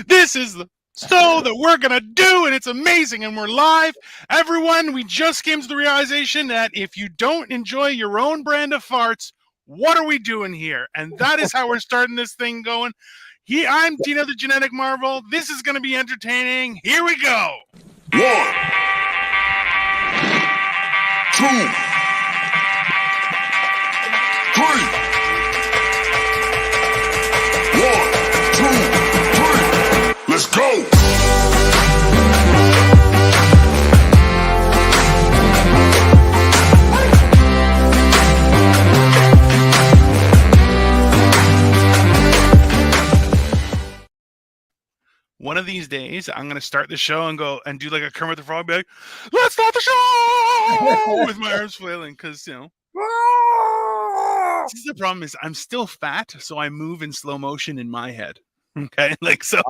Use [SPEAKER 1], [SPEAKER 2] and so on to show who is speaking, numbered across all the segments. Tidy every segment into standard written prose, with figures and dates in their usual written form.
[SPEAKER 1] This is the show that we're going to do, and it's amazing, and we're live. Everyone, we just came to the realization that if you don't enjoy your own brand of farts, what are we doing here? And that is how we're starting this thing going. I'm Dino the Genetic Marvel. This is going to be entertaining. Here we go.
[SPEAKER 2] 1, 2, 3. 1, 2, 3. Let's go.
[SPEAKER 1] One of these days, I'm going to start the show and go and do like a Kermit the Frog, be like, let's start the show with my arms flailing because, this is the problem is I'm still fat, so I move in slow motion in my head. Okay, like so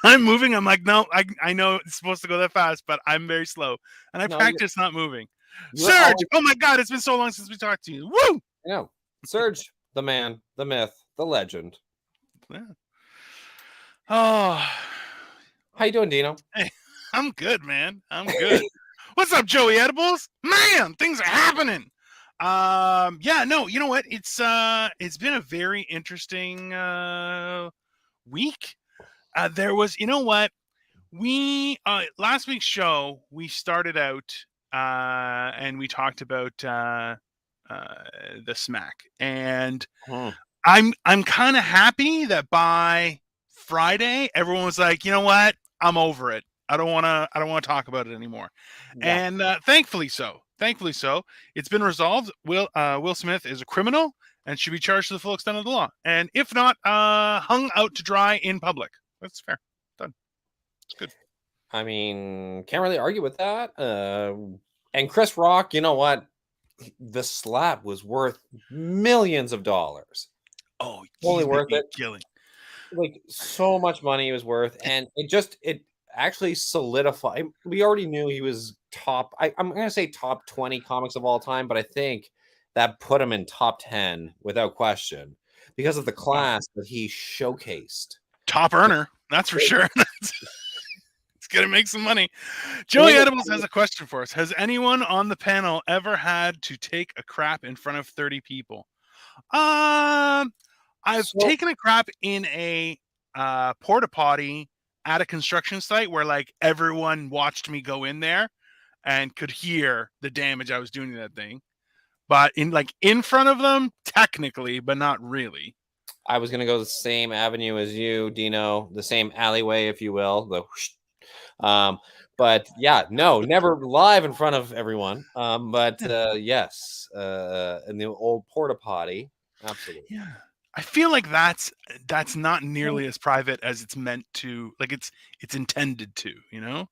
[SPEAKER 1] I'm moving. I'm like, no, I know it's supposed to go that fast, but I'm very slow, and I practice not moving. Serge, oh my God, it's been so long since we talked to you. Woo!
[SPEAKER 3] Yeah, Serge, the man, the myth, the legend.
[SPEAKER 1] Yeah. Oh,
[SPEAKER 3] how you doing, Dino?
[SPEAKER 1] Hey, I'm good, man. I'm good. What's up, Joey Edibles? Man, things are happening. Yeah, no, you know what? It's been a very interesting week. There was, you know what? We last week's show we started out and we talked about the smack, and I'm kind of happy that by Friday everyone was like, you know what? I'm over it. I don't want to talk about it anymore. Yeah. And thankfully so. It's been resolved. Will Smith is a criminal and should be charged to the full extent of the law. And if not, hung out to dry in public. That's fair. Done. It's good.
[SPEAKER 3] I mean, can't really argue with that. And Chris Rock, you know what? The slap was worth millions of dollars.
[SPEAKER 1] Oh,
[SPEAKER 3] totally worth it.
[SPEAKER 1] Killing.
[SPEAKER 3] Like so much money he was worth. And it actually solidified. We already knew he was top. I'm going to say top 20 comics of all time, but I think that put him in top 10 without question because of the class that he showcased.
[SPEAKER 1] Top earner, that's for sure. It's going to make some money. Joey Edibles has a question for us. Has anyone on the panel ever had to take a crap in front of 30 people? I've taken a crap in a porta potty at a construction site where like everyone watched me go in there and could hear the damage I was doing to that thing. But in front of them, technically, but not really.
[SPEAKER 3] I was going to go the same avenue as you, Dino, the same alleyway, if you will. But yeah, no, never live in front of everyone. But yes, in the old porta potty. Absolutely.
[SPEAKER 1] Yeah. I feel like that's not nearly as private as it's meant to, like it's intended to, you know?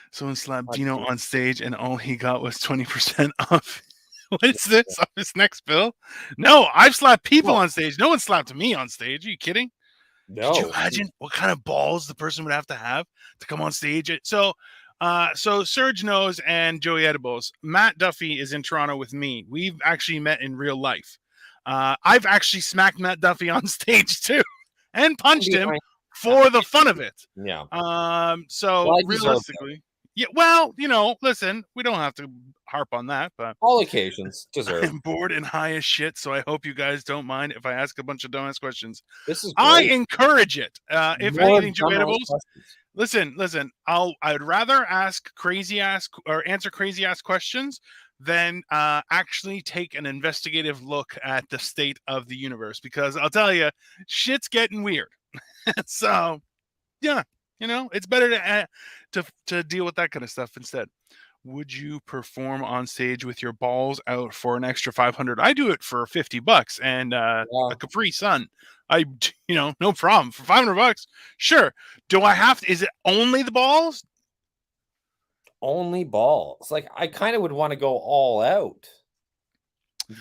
[SPEAKER 1] Someone slapped Dino on stage and all he got was 20% off. What is this? Off his next bill? No, I've slapped people on stage. No one slapped me on stage. Are you kidding? No. Could you imagine what kind of balls the person would have to come on stage? So Serge knows and Joey Edibles. Matt Duffy is in Toronto with me. We've actually met in real life. I've actually smacked Matt Duffy on stage too and punched him for the fun of it.
[SPEAKER 3] Yeah.
[SPEAKER 1] So realistically, yeah, well, listen, we don't have to harp on that, but
[SPEAKER 3] all occasions deserve.
[SPEAKER 1] I'm bored and high as shit, so I hope you guys don't mind if I ask a bunch of dumbass questions.
[SPEAKER 3] This is
[SPEAKER 1] great. I encourage it. If anything, Joe Edibles, listen, I'd rather answer crazy ass questions than actually take an investigative look at the state of the universe, because I'll tell you, shit's getting weird. So, yeah, it's better to deal with that kind of stuff instead. Would you perform on stage with your balls out for an extra $500? I do it for $50 and a Capri Sun. No problem for $500. Sure. Do I have to? Is it only the balls?
[SPEAKER 3] Only balls. Like I kind of would want to go all out.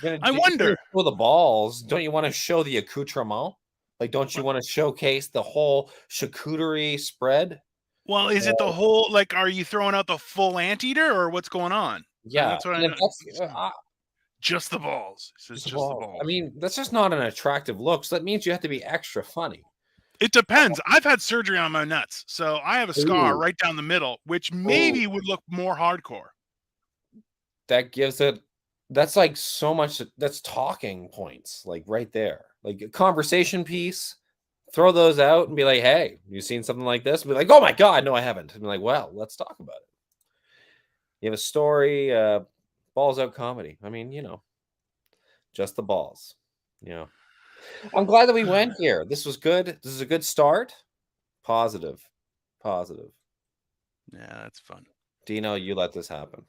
[SPEAKER 1] I wonder.
[SPEAKER 3] For the balls, don't you want to show the accoutrement? Like, don't you want to showcase the whole charcuterie spread?
[SPEAKER 1] Well, is it the whole, like, are you throwing out the full anteater or what's going on?
[SPEAKER 3] Yeah.
[SPEAKER 1] That's what just the balls. Just the balls.
[SPEAKER 3] I mean, that's just not an attractive look. So that means you have to be extra funny.
[SPEAKER 1] It depends. I've had surgery on my nuts, so I have a scar
[SPEAKER 3] Ooh.
[SPEAKER 1] right down the middle, which maybe would look more hardcore.
[SPEAKER 3] That gives it. That's like so much. That's talking points, like right there, like a conversation piece. Throw those out and be like, "Hey, you seen something like this?" And be like, "Oh my god, no, I haven't." And be like, "Well, let's talk about it." You have a story, balls out comedy. I mean, just the balls. I'm glad that we went here. This was good. This is a good start. Positive. Positive.
[SPEAKER 1] Yeah, that's fun.
[SPEAKER 3] Dino, you let this happen.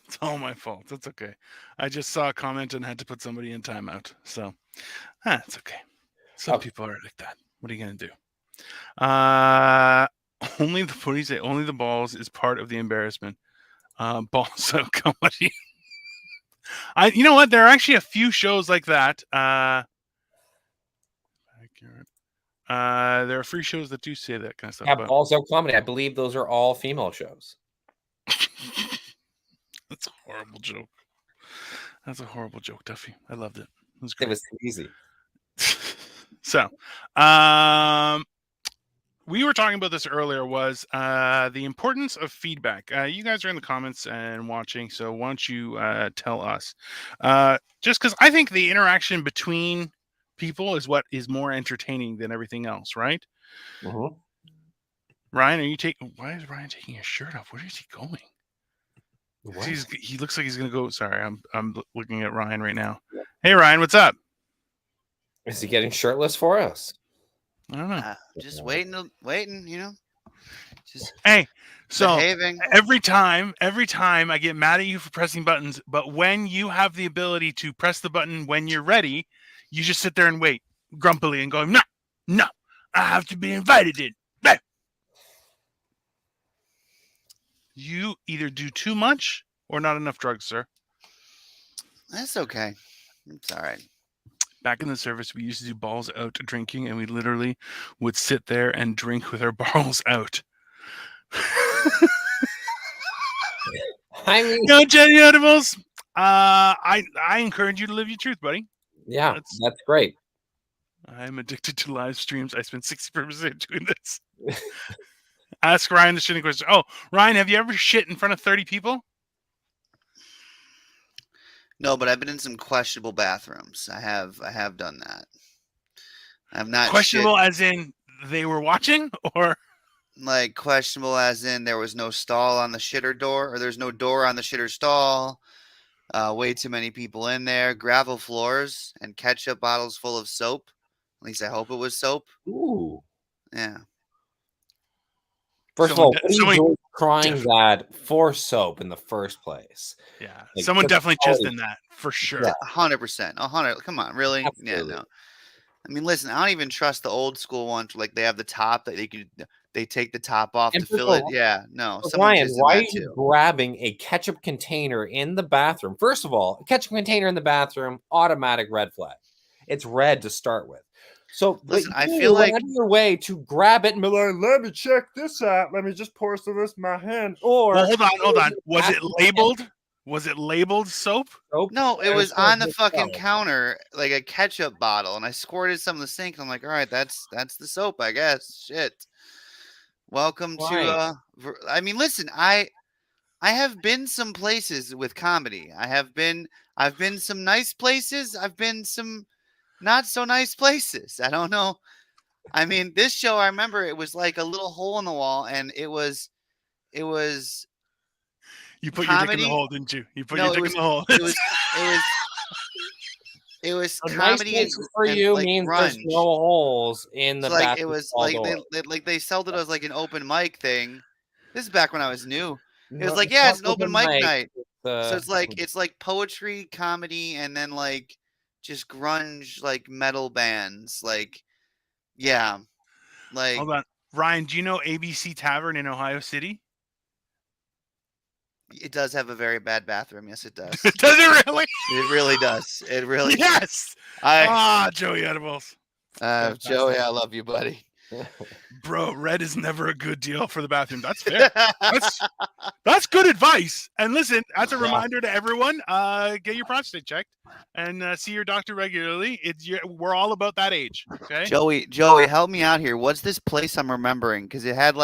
[SPEAKER 1] It's all my fault. That's okay. I just saw a comment and had to put somebody in timeout. So, it's okay. Some
[SPEAKER 3] Okay.
[SPEAKER 1] people are like that. What are you gonna do? Only the what do you say? Only the balls is part of the embarrassment. Balls out comedy. You know what? There are actually a few shows like that. There are free shows that do say that kind of stuff.
[SPEAKER 3] Yeah,
[SPEAKER 1] But
[SPEAKER 3] balls out comedy. I believe those are all female shows.
[SPEAKER 1] that's a horrible joke. That's a horrible joke, Duffy. I loved it. It was
[SPEAKER 3] It
[SPEAKER 1] great.
[SPEAKER 3] was too easy.
[SPEAKER 1] So, we were talking about this earlier, was the importance of feedback. You guys are in the comments and watching, so why don't you tell us? Just because I think the interaction between people is what is more entertaining than everything else, right?
[SPEAKER 3] Mhm.
[SPEAKER 1] Ryan, are you taking? Why is Ryan taking his shirt off? Where is he going?
[SPEAKER 3] What?
[SPEAKER 1] He looks like he's gonna go. Sorry, I'm looking at Ryan right now. Hey, Ryan, what's up?
[SPEAKER 3] Is he getting shirtless for us?
[SPEAKER 1] I don't know.
[SPEAKER 4] Just waiting, just
[SPEAKER 1] Hey, so
[SPEAKER 4] behaving.
[SPEAKER 1] every time I get mad at you for pressing buttons, but when you have the ability to press the button when you're ready, you just sit there and wait grumpily and go, no, I have to be invited in. You either do too much or not enough drugs, sir.
[SPEAKER 4] That's okay. It's all right.
[SPEAKER 1] Back in the service, we used to do balls out drinking, and we literally would sit there and drink with our balls out.
[SPEAKER 3] I mean,
[SPEAKER 1] No, Jenny Edibles. I encourage you to live your truth, buddy.
[SPEAKER 3] yeah, that's great.
[SPEAKER 1] I'm addicted to live streams. I spend 60% doing this. Ask Ryan the shitting question. Oh, Ryan, have you ever shit in front of 30 people?
[SPEAKER 4] No, but I've been in some questionable bathrooms. I have done that. I'm not
[SPEAKER 1] Questionable
[SPEAKER 4] shit,
[SPEAKER 1] as in they were watching, or
[SPEAKER 4] like questionable as in there was no stall on the shitter door, or there's no door on the shitter stall. Way too many people in there. Gravel floors and ketchup bottles full of soap. At least I hope it was soap.
[SPEAKER 3] Ooh.
[SPEAKER 4] Yeah.
[SPEAKER 3] First of all, what are you doing crying that for soap in the first place?
[SPEAKER 1] Yeah,
[SPEAKER 3] Like,
[SPEAKER 1] someone
[SPEAKER 3] that's
[SPEAKER 1] definitely
[SPEAKER 3] quality.
[SPEAKER 1] jizzed in that for sure.
[SPEAKER 3] Yeah.
[SPEAKER 4] 100%. 100. Come on, really?
[SPEAKER 3] Absolutely.
[SPEAKER 4] Yeah, no. I mean, listen, I don't even trust the old school ones. Like they have the top that they take the top off
[SPEAKER 3] And
[SPEAKER 4] to
[SPEAKER 3] first
[SPEAKER 4] fill
[SPEAKER 3] of
[SPEAKER 4] it.
[SPEAKER 3] all,
[SPEAKER 4] Yeah, no. Someone
[SPEAKER 3] Ryan,
[SPEAKER 4] jizzed in
[SPEAKER 3] why are
[SPEAKER 4] that
[SPEAKER 3] you
[SPEAKER 4] too.
[SPEAKER 3] grabbing a ketchup container in the bathroom? First of all, a ketchup container in the bathroom, automatic red flag. It's red to start with. So
[SPEAKER 4] Listen, I
[SPEAKER 3] you
[SPEAKER 4] feel
[SPEAKER 3] went
[SPEAKER 4] like
[SPEAKER 3] out of your way to grab it and be like, let me check this out. Let me just pour some of this in my hand. Or
[SPEAKER 1] Well, hold on. Was it labeled? Was it labeled soap?
[SPEAKER 3] soap?
[SPEAKER 4] no, it
[SPEAKER 3] And
[SPEAKER 4] was
[SPEAKER 3] it
[SPEAKER 4] on the
[SPEAKER 3] says
[SPEAKER 4] fucking
[SPEAKER 3] itself.
[SPEAKER 4] counter like a ketchup bottle, and I squirted some in the sink. And I'm like, all right, that's the soap, I guess. Shit. Welcome
[SPEAKER 3] Right.
[SPEAKER 4] to I mean, listen, I have been some places with comedy. I've been some nice places. I've been some not so nice places. I don't know. I mean, this show, I remember it was like a little hole in the wall, and it was
[SPEAKER 1] You put your dick in the
[SPEAKER 4] comedy.
[SPEAKER 1] hole, didn't you? You put your
[SPEAKER 4] No,
[SPEAKER 1] dick in the hole.
[SPEAKER 4] it was it was
[SPEAKER 3] So nice
[SPEAKER 4] comedy
[SPEAKER 3] places for
[SPEAKER 4] and
[SPEAKER 3] you
[SPEAKER 4] like
[SPEAKER 3] means there's
[SPEAKER 4] grunge.
[SPEAKER 3] no holes in the
[SPEAKER 4] So like it
[SPEAKER 3] bathroom
[SPEAKER 4] was
[SPEAKER 3] stall
[SPEAKER 4] like
[SPEAKER 3] door.
[SPEAKER 4] they sold it as like an open mic thing. This is back when I was new. It was
[SPEAKER 3] No,
[SPEAKER 4] like, yeah,
[SPEAKER 3] not
[SPEAKER 4] it's an open
[SPEAKER 3] open
[SPEAKER 4] mic
[SPEAKER 3] mic.
[SPEAKER 4] night. So
[SPEAKER 3] Uh,
[SPEAKER 4] it's like poetry, comedy, and then like just grunge like metal bands. Like yeah. Like
[SPEAKER 1] Hold on, Ryan. Do you know ABC Tavern in Ohio City?
[SPEAKER 4] it does have a very bad bathroom. Yes, it does.
[SPEAKER 1] Does it really?
[SPEAKER 4] It really does. It really
[SPEAKER 1] Yes.
[SPEAKER 4] I
[SPEAKER 1] Joey Edibles.
[SPEAKER 4] Joey, I love you, buddy.
[SPEAKER 1] Bro, red is never a good deal for the bathroom. That's fair. That's good advice. And listen, as a reminder to everyone, get your prostate checked and see your doctor regularly. We're all about that age. Okay.
[SPEAKER 4] Joey, help me out here. What's this place I'm remembering? Because it had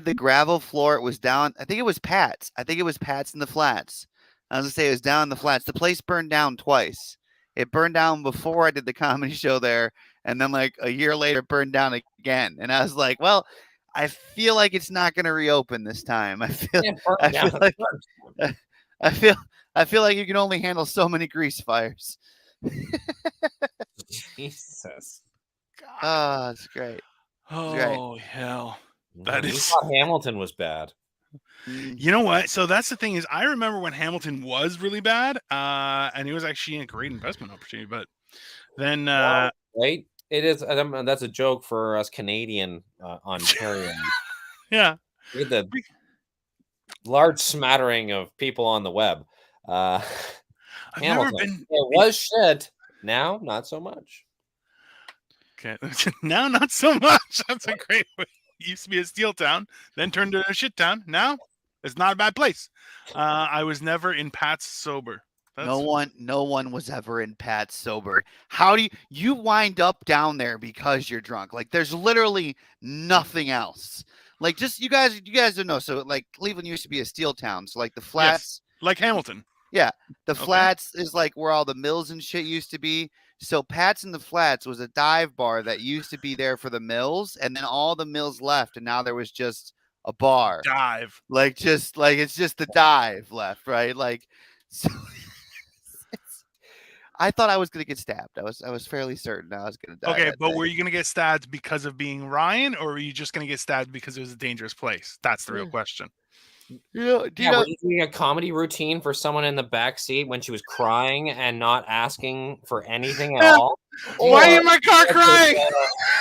[SPEAKER 4] the gravel floor. It was down. I think it was Pat's. I think it was Pat's in the Flats. I was gonna say it was down in the Flats. The place burned down twice. It burned down before I did the comedy show there, and then like a year later, it burned down again. And I was like, well, I feel like it's not gonna reopen this time. I feel like I feel like you can only handle so many grease fires.
[SPEAKER 3] Jesus.
[SPEAKER 1] God.
[SPEAKER 4] It's great.
[SPEAKER 1] Oh hell. That
[SPEAKER 3] You
[SPEAKER 1] is.
[SPEAKER 3] thought Hamilton was bad.
[SPEAKER 1] You know what? So that's the thing is, I remember when Hamilton was really bad, and it was actually a great investment opportunity. But then,
[SPEAKER 3] Right? It is. That's a joke for us Canadian Ontarians.
[SPEAKER 1] Yeah,
[SPEAKER 3] Look at the large smattering of people on the web.
[SPEAKER 1] I've
[SPEAKER 3] Hamilton.
[SPEAKER 1] never been.
[SPEAKER 3] It was shit. Now, not so much.
[SPEAKER 1] Okay, now not so much. That's a great way. It used to be a steel town, then turned into a shit town. Now it's not a bad place. I was never in Pat's sober.
[SPEAKER 4] No one was ever in Pat's sober. How do you wind up down there because you're drunk? Like there's literally nothing else. Like just you guys don't know. So like Cleveland used to be a steel town. So like the Flats,
[SPEAKER 1] like Hamilton.
[SPEAKER 4] Yeah, the Flats is like where all the mills and shit used to be. So Pat's in the Flats was a dive bar that used to be there for the mills, and then all the mills left, and now there was just a bar.
[SPEAKER 1] Dive.
[SPEAKER 4] It's just the dive left, right? Like, so I thought I was gonna get stabbed. I was fairly certain I was gonna die.
[SPEAKER 1] Okay, but
[SPEAKER 4] day.
[SPEAKER 1] were you gonna get stabbed because of being Ryan, or were you just gonna get stabbed because it was a dangerous place? That's the real question.
[SPEAKER 3] Were you doing a comedy routine for someone in the back seat when she was crying and not asking for anything at all?
[SPEAKER 1] Why in my car crying?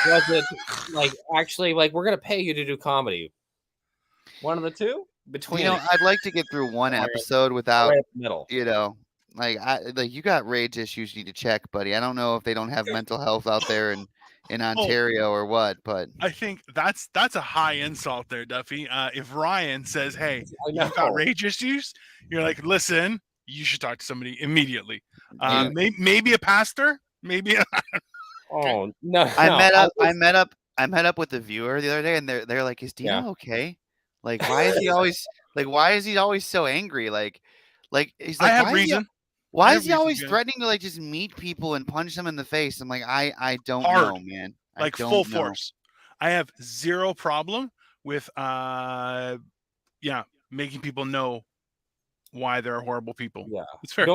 [SPEAKER 3] Was it like actually like we're gonna pay you to do comedy? One of the two between.
[SPEAKER 4] I'd like to get through one episode without
[SPEAKER 3] middle.
[SPEAKER 4] Like you got rage issues you need to check, buddy. I don't know if they don't have mental health out there in Ontario or what, but
[SPEAKER 1] I think that's a high insult there, Duffy. If Ryan says, "Hey, you've got rage issues," you're like, "Listen, you should talk to somebody immediately. Maybe a pastor, maybe."
[SPEAKER 3] Oh no!
[SPEAKER 4] I met up with the viewer the other day, and they're like, "Is Dino okay? Like, why is he always so angry? Like he's like,
[SPEAKER 1] I have reason.
[SPEAKER 4] Why is he always threatening to like just meet people and punch them in the face?" I'm like, I don't know, man.
[SPEAKER 1] Like full force. I have zero problem with making people know why they're horrible people.
[SPEAKER 3] Yeah.
[SPEAKER 1] It's fair.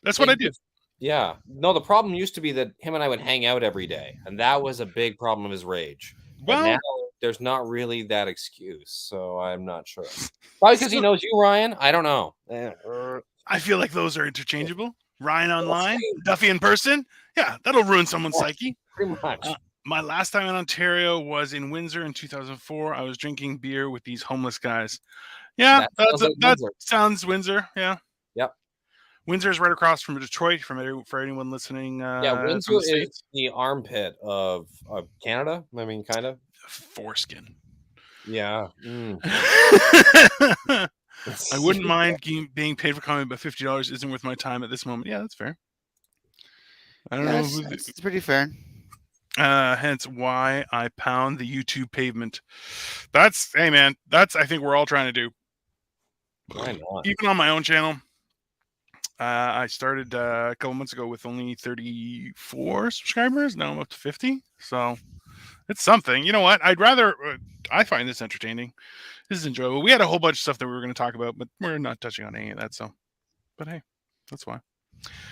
[SPEAKER 1] That's what I do.
[SPEAKER 3] Yeah. No, the problem used to be that him and I would hang out every day, and that was a big problem of his rage. But now there's not really that excuse, so I'm not sure. Probably because he knows you, Ryan. I don't know.
[SPEAKER 1] I feel like those are interchangeable. Ryan online, Duffy in person. Yeah, that'll ruin someone's psyche.
[SPEAKER 3] Pretty much.
[SPEAKER 1] My last time in Ontario was in Windsor in 2004. I was drinking beer with these homeless guys. Yeah, that sounds Windsor. Yeah.
[SPEAKER 3] Yep.
[SPEAKER 1] Windsor is right across from Detroit. For anyone listening,
[SPEAKER 3] Windsor is the armpit of Canada. I mean, kind of
[SPEAKER 1] foreskin.
[SPEAKER 3] Yeah.
[SPEAKER 1] I wouldn't mind being paid for comedy, but $50 isn't worth my time at this moment. Yeah, that's fair. I don't know.
[SPEAKER 4] It's pretty fair.
[SPEAKER 1] Hence why I pound the YouTube pavement. Hey man, that's I think we're all trying to do.
[SPEAKER 3] Why not?
[SPEAKER 1] Even on my own channel, I started a couple months ago with only 34 subscribers. Now I'm up to 50. So it's something. You know what? I find this entertaining. This is enjoyable. We had a whole bunch of stuff that we were going to talk about, but we're not touching on any of that. So, but hey, that's why.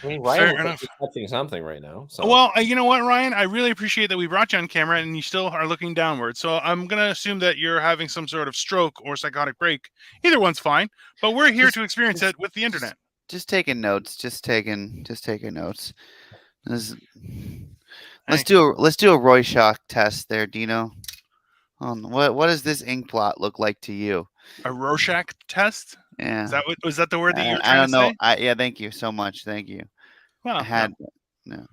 [SPEAKER 3] I mean, Ryan is touching something right now. So.
[SPEAKER 1] Well, you know what, Ryan? I really appreciate that we brought you on camera and you still are looking downward. So I'm going to assume that you're having some sort of stroke or psychotic break. Either one's fine, but we're here to experience it with the internet.
[SPEAKER 4] Just taking notes. Just taking notes. Let's do a Rorschach test there, Dino. What does this ink blot look like to you?
[SPEAKER 1] A Rorschach test?
[SPEAKER 4] Yeah.
[SPEAKER 1] Was that the word that you were
[SPEAKER 4] I don't know.
[SPEAKER 1] say?
[SPEAKER 4] Yeah, thank you so much. Thank you.
[SPEAKER 1] Well,
[SPEAKER 4] I have
[SPEAKER 3] Did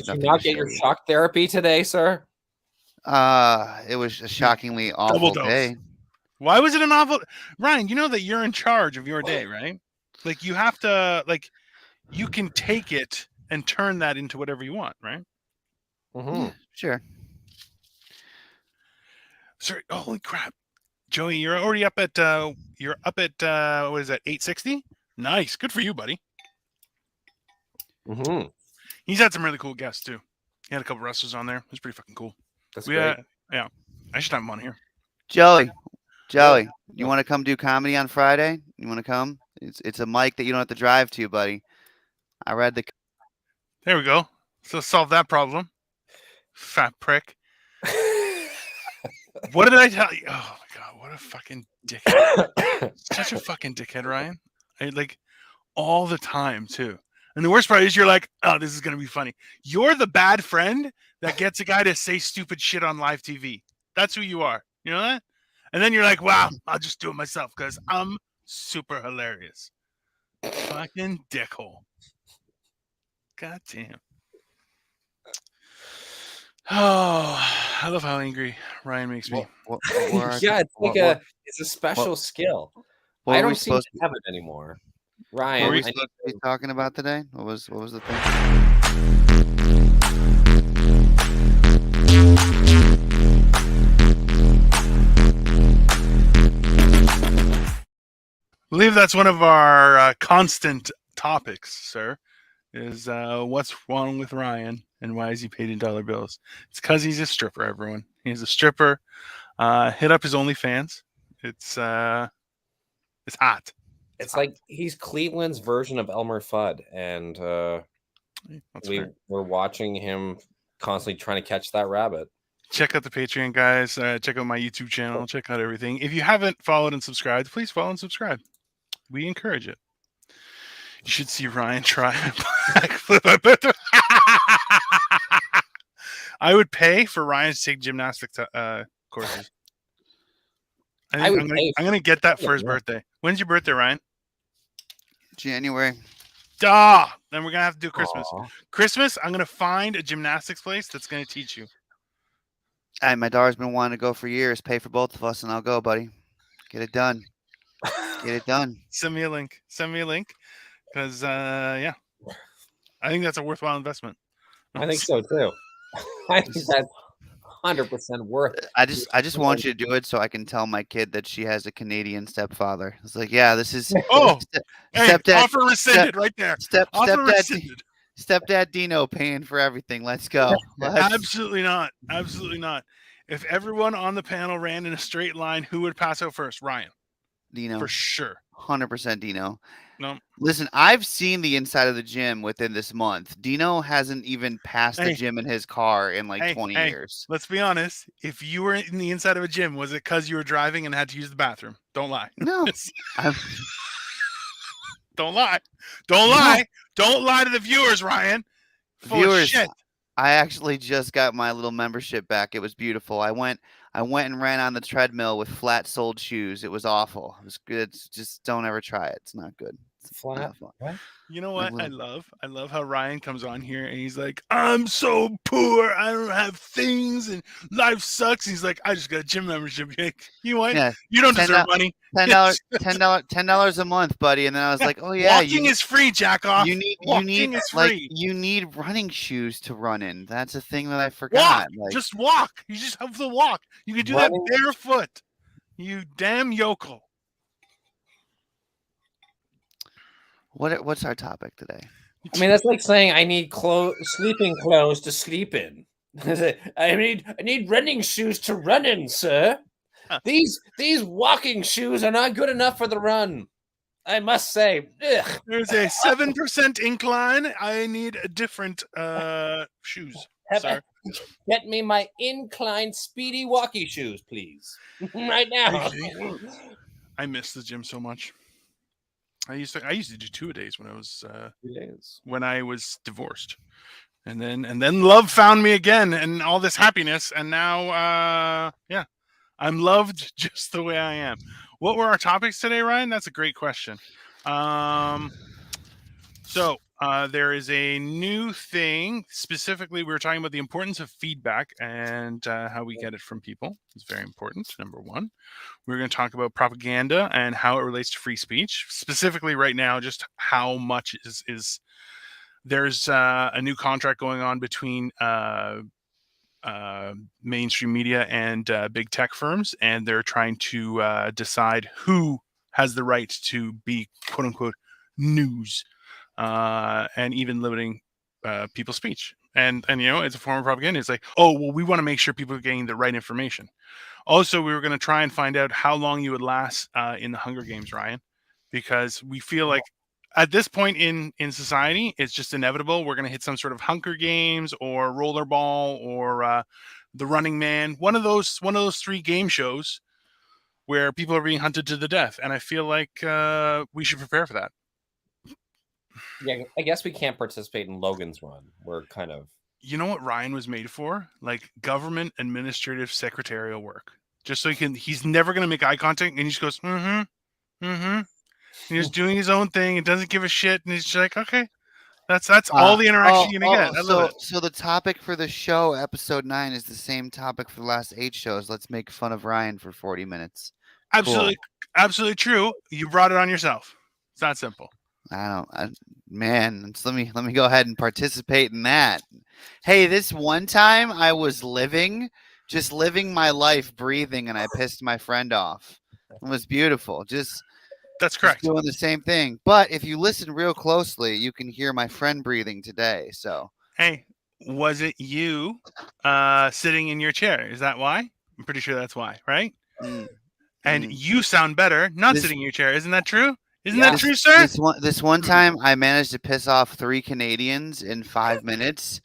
[SPEAKER 3] you not get your shock therapy today, sir?
[SPEAKER 4] It was a shockingly awful
[SPEAKER 1] dose.
[SPEAKER 4] day.
[SPEAKER 1] Why was it an awful? Ryan, you know that you're in charge of your day, right? Like you have to, like, you can take it and turn that into whatever you want, right?
[SPEAKER 3] Mhm.
[SPEAKER 4] Sure.
[SPEAKER 1] Sorry, holy crap, Joey, you're already up at what is that, 860? Nice, good for you, buddy.
[SPEAKER 3] Mhm.
[SPEAKER 1] He's had some really cool guests too. He had a couple wrestlers on there. It was pretty fucking cool.
[SPEAKER 3] That's
[SPEAKER 1] Yeah,
[SPEAKER 3] great.
[SPEAKER 1] yeah. I should have him on here.
[SPEAKER 4] Joey,
[SPEAKER 3] Yeah.
[SPEAKER 4] you want to come do comedy on Friday? You want to come? It's a mic that you don't have to drive to, buddy. I read the.
[SPEAKER 1] There we go. So solve that problem. Fat prick. What did I tell you? Oh my god, what a fucking dickhead. Such a fucking dickhead, Ryan. Like all the time too. And the worst part is you're like, oh, this is gonna be funny. You're the bad friend that gets a guy to say stupid shit on live TV. That's who you are. You know that? And then you're like, wow, I'll just do it myself because I'm super hilarious. Fucking dickhole. God damn. Oh, I love how angry Ryan makes me.
[SPEAKER 3] Yeah, it's a special skill.
[SPEAKER 4] What
[SPEAKER 3] I
[SPEAKER 4] were we
[SPEAKER 3] don't seem to
[SPEAKER 4] supposed
[SPEAKER 3] have it anymore.
[SPEAKER 4] What were
[SPEAKER 3] Ryan,
[SPEAKER 4] we
[SPEAKER 3] I
[SPEAKER 4] supposed
[SPEAKER 3] need
[SPEAKER 4] to be talking about today? What was the thing?
[SPEAKER 1] I believe that's one of our constant topics, sir, is what's wrong with Ryan and why is he paid in dollar bills? It's because he's a stripper, everyone. He's a stripper. Hit up his OnlyFans. It's hot.
[SPEAKER 3] it's like he's Cleveland's version of Elmer Fudd, and
[SPEAKER 1] That's fair.
[SPEAKER 3] we're watching him constantly trying to catch that rabbit.
[SPEAKER 1] Check out the Patreon, guys. Check out my YouTube channel. Check out everything. If you haven't followed and subscribed, please follow and subscribe. We encourage it. You should see Ryan try a backflip. I would pay for Ryan to take gymnastics courses.
[SPEAKER 3] I would
[SPEAKER 1] I'm
[SPEAKER 3] pay
[SPEAKER 1] gonna get that for his
[SPEAKER 3] yeah.
[SPEAKER 1] birthday. When's your birthday, Ryan?
[SPEAKER 4] January.
[SPEAKER 1] Duh! Then we're gonna have to do Christmas.
[SPEAKER 3] Aw.
[SPEAKER 1] Christmas, I'm gonna find a gymnastics place that's gonna teach you.
[SPEAKER 4] Hey, my daughter's been wanting to go for years. Pay for both of us, and I'll go, buddy. Get it done. Get it done.
[SPEAKER 1] Send me a link. Because yeah, I think that's a worthwhile investment.
[SPEAKER 3] I think so too. I think that's 100% worth it.
[SPEAKER 4] I just want you to do it so I can tell my kid that she has a Canadian stepfather. It's like, yeah, this is
[SPEAKER 1] Oh, hey,
[SPEAKER 4] stepdad.
[SPEAKER 1] offer rescinded right there. Offer
[SPEAKER 4] Stepdad.
[SPEAKER 1] rescinded.
[SPEAKER 4] Stepdad Dino paying for everything. Let's go.
[SPEAKER 1] Absolutely not. Absolutely not. If everyone on the panel ran in a straight line, who would pass out first? Ryan,
[SPEAKER 4] Dino.
[SPEAKER 1] for sure.
[SPEAKER 4] 100% Dino.
[SPEAKER 1] No.
[SPEAKER 4] Listen, I've seen the inside of the gym within this month. Dino hasn't even passed the gym in his car in like 20 years.
[SPEAKER 1] Let's be honest. If you were in the inside of a gym, was it because you were driving and had to use the bathroom? Don't lie.
[SPEAKER 4] No.
[SPEAKER 1] Don't lie. Don't lie. Don't lie to the viewers, Ryan.
[SPEAKER 4] Viewers,
[SPEAKER 1] shit.
[SPEAKER 4] I actually just got my little membership back. It was beautiful. I went and ran on the treadmill with flat-soled shoes. It was awful. It was good. Just don't ever try it. It's not good. It's
[SPEAKER 3] Flat?
[SPEAKER 4] not fun.
[SPEAKER 3] What?
[SPEAKER 1] You know what I love how Ryan comes on here and he's like, I'm so poor, I don't have things and life sucks. He's like, I just got a gym membership. You know what?
[SPEAKER 4] Yeah,
[SPEAKER 1] you don't deserve money.
[SPEAKER 4] $10 a month, buddy. And then I was like, oh yeah,
[SPEAKER 1] walking is free, jack off.
[SPEAKER 4] You need running shoes to run in. That's a thing that I forgot.
[SPEAKER 1] Just walk. You just have to walk. You can do that barefoot. You damn yokel.
[SPEAKER 4] What's our topic today?
[SPEAKER 3] I mean, that's like saying I need sleeping clothes to sleep in. I need running shoes to run in, sir. These walking shoes are not good enough for the run. I must say. Ugh.
[SPEAKER 1] There's a 7% incline. I need a different shoes. Sir.
[SPEAKER 3] Get me my inclined speedy walkie shoes, please. Right now.
[SPEAKER 1] I miss the gym so much. I used to do 2 a days when I was divorced, and then love found me again and all this happiness, and now I'm loved just the way I am. What were our topics today, Ryan? That's a great question. So there is a new thing. Specifically, we were talking about the importance of feedback and how we get it from people. It's very important. Number one, we're going to talk about propaganda and how it relates to free speech. Specifically, right now, just how much is there's a new contract going on between mainstream media and big tech firms, and they're trying to decide who has the right to be quote unquote news, and even limiting people's speech. And it's a form of propaganda. It's like, oh well, we want to make sure people are getting the right information. Also, we were going to try and find out how long you would last in the Hunger Games, Ryan, because we feel like at this point in society, it's just inevitable. We're going to hit some sort of Hunger Games or Rollerball or The Running Man, one of those three game shows where people are being hunted to the death, and I feel like we should prepare for that.
[SPEAKER 3] Yeah, I guess we can't participate in Logan's Run. We're kind of.
[SPEAKER 1] You know what Ryan was made for? Like government administrative secretarial work. Just so he's never going to make eye contact, and he just goes, and he's doing his own thing and doesn't give a shit, and he's just like, okay, that's all the interaction you're gonna get. I love it.
[SPEAKER 4] So the topic for the show, episode 9, is the same topic for the last 8 shows. Let's make fun of Ryan for 40 minutes.
[SPEAKER 1] Absolutely, absolutely true. You brought it on yourself. It's that simple.
[SPEAKER 4] Man, let me go ahead and participate in that. Hey, this one time I was living my life, breathing, and I pissed my friend off. It was beautiful.
[SPEAKER 1] That's correct.
[SPEAKER 4] Doing the same thing. But if you listen real closely, you can hear my friend breathing today. So
[SPEAKER 1] hey, was it you sitting in your chair? Is that why? I'm pretty sure that's why, right? And you sound better not sitting in your chair. Isn't that true? Isn't that true, sir?
[SPEAKER 4] This one time I managed to piss off 3 Canadians in 5 minutes.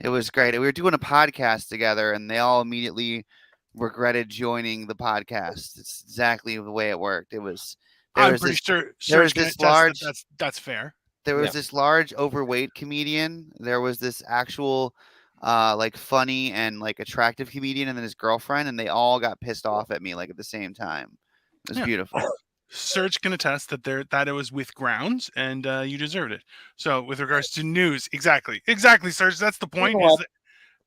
[SPEAKER 4] It was great. We were doing a podcast together, and they all immediately regretted joining the podcast. It's exactly the way it worked.
[SPEAKER 1] I'm pretty sure there was this large. That's fair.
[SPEAKER 4] There was this large overweight comedian. There was this actual like funny and like attractive comedian, and then his girlfriend, and they all got pissed off at me like at the same time. It was beautiful.
[SPEAKER 1] Serge can attest that it was with grounds, and you deserved it. So, with regards to news, exactly, Serge. That's the point.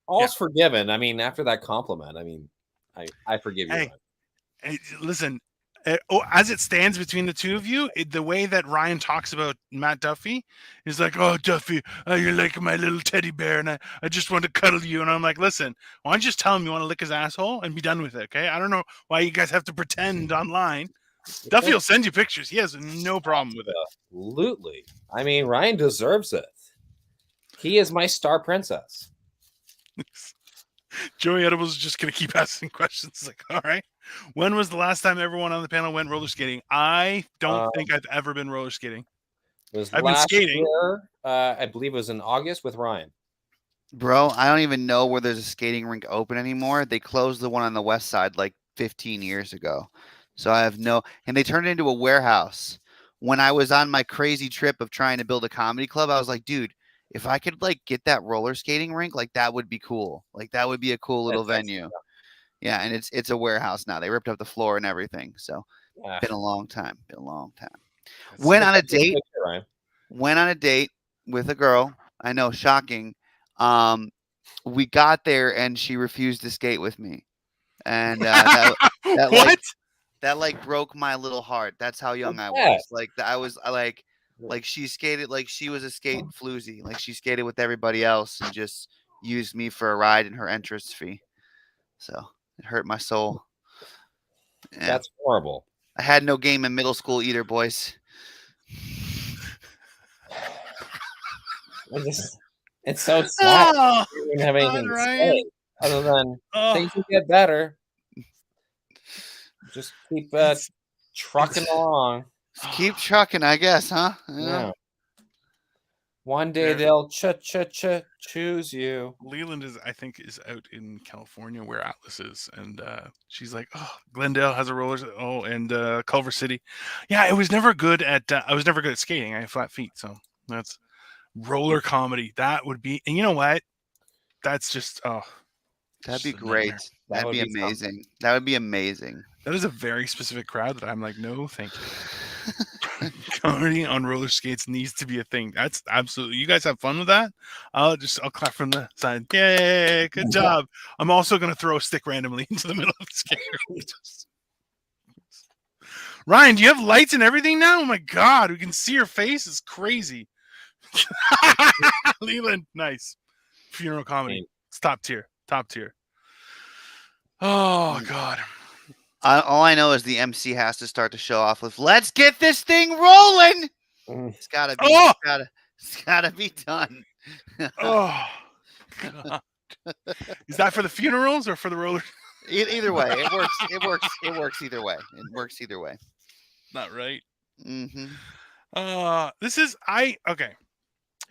[SPEAKER 3] All's forgiven. I mean, after that compliment, I mean, I forgive you.
[SPEAKER 1] Hey, listen. As it stands between the two of you, the way that Ryan talks about Matt Duffy is like, oh, Duffy, you're like my little teddy bear, and I just want to cuddle you. And I'm like, listen, why don't you just tell him you want to lick his asshole and be done with it, okay? I don't know why you guys have to pretend online. Duffy will send you pictures. He has no problem with it.
[SPEAKER 3] Absolutely. I mean, Ryan deserves it. He is my star princess.
[SPEAKER 1] Joey Edibles is just going to keep asking questions. Like, all right. When was the last time everyone on the panel went roller skating? I don't think I've ever been roller skating.
[SPEAKER 3] I've been skating. Year, I believe it was in August with Ryan.
[SPEAKER 4] Bro, I don't even know where there's a skating rink open anymore. They closed the one on the west side like 15 years ago. So I have and they turned it into a warehouse. When I was on my crazy trip of trying to build a comedy club, I was like, dude, if I could like get that roller skating rink, like that would be cool. Like that would be a cool little venue. Yeah, and it's a warehouse now. They ripped up the floor and everything. So been a long time. Went on a date with a girl. I know, shocking. We got there and she refused to skate with me. And
[SPEAKER 1] what?
[SPEAKER 4] That like broke my little heart. That's how young I was. Like she skated like she was a skate floozy. Like she skated with everybody else and just used me for a ride and her entrance fee. So it hurt my soul.
[SPEAKER 3] Yeah. That's horrible.
[SPEAKER 4] I had no game in middle school either, boys.
[SPEAKER 3] It's so sad. You didn't have anything to say other than things will get better. Just keep trucking along.
[SPEAKER 4] Just keep trucking, I guess, huh?
[SPEAKER 3] Yeah. One day they'll choose you.
[SPEAKER 1] Leland I think is out in California where Atlas is, and she's like, oh, Glendale has a roller. Oh, and Culver City. Yeah, I was never good at skating. I have flat feet, so that's roller comedy. That would be, and you know what? That's just
[SPEAKER 4] that'd be great. That'd be amazing. That would be amazing.
[SPEAKER 1] That is a very specific crowd that I'm like, no, thank you. Comedy on roller skates needs to be a thing. That's absolutely. You guys have fun with that? I'll clap from the side. Yay! Good job. I'm also gonna throw a stick randomly into the middle of the skate. Ryan, do you have lights and everything now? Oh my god, we can see your face. It's crazy. Leland, nice. Funeral comedy. It's top tier. Top tier. Oh god.
[SPEAKER 4] All I know is the MC has to start to show off with "Let's get this thing rolling." It's gotta be.
[SPEAKER 1] Oh!
[SPEAKER 4] It's gotta be done.
[SPEAKER 1] Oh god. Is that for the funerals or for the roller?
[SPEAKER 4] Either way, it works. It works. It works either way. It works either way.
[SPEAKER 1] Not right.
[SPEAKER 4] Mm-hmm.
[SPEAKER 1] This is okay.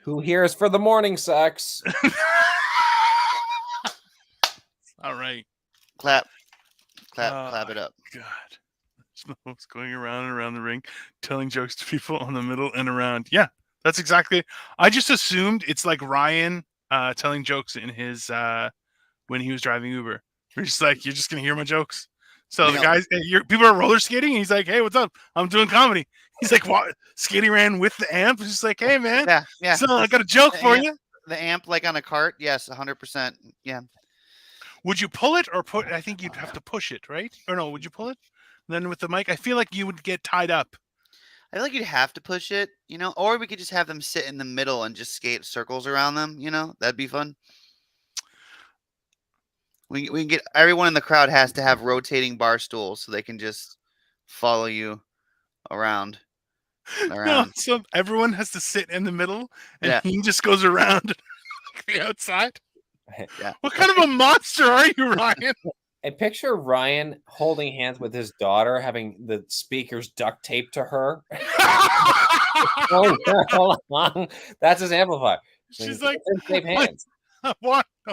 [SPEAKER 3] Who here is for the morning sex?
[SPEAKER 1] All right.
[SPEAKER 4] Clap it up.
[SPEAKER 1] God. Snow's going around and around the ring, telling jokes to people on the middle and around. Yeah, that's exactly. I just assumed it's like Ryan telling jokes in his when he was driving Uber. We're just like, you're just gonna hear my jokes. So the guys, people are roller skating, and he's like, "Hey, what's up? I'm doing comedy." He's like, "What?" Skating ran with the amp. He's just like, "Hey, man,
[SPEAKER 4] yeah.
[SPEAKER 1] So I got a joke for you."
[SPEAKER 4] The amp, like on a cart, yes, 100%. Yeah.
[SPEAKER 1] Would you pull it or put? I think you'd have to push it, right? Or no? Would you pull it? And then with the mic, I feel like you would get tied up.
[SPEAKER 4] I feel like you'd have to push it, or we could just have them sit in the middle and just skate circles around them. That'd be fun. We can get everyone in the crowd has to have rotating bar stools so they can just follow you around.
[SPEAKER 1] No, so everyone has to sit in the middle, and
[SPEAKER 4] Yeah.
[SPEAKER 1] he just goes around the outside.
[SPEAKER 4] Yeah.
[SPEAKER 1] What kind of a monster are you, Ryan?
[SPEAKER 3] I picture Ryan holding hands with his daughter, having the speakers duct taped to her. That's his amplifier.
[SPEAKER 1] She's like,
[SPEAKER 3] tape hands.
[SPEAKER 1] I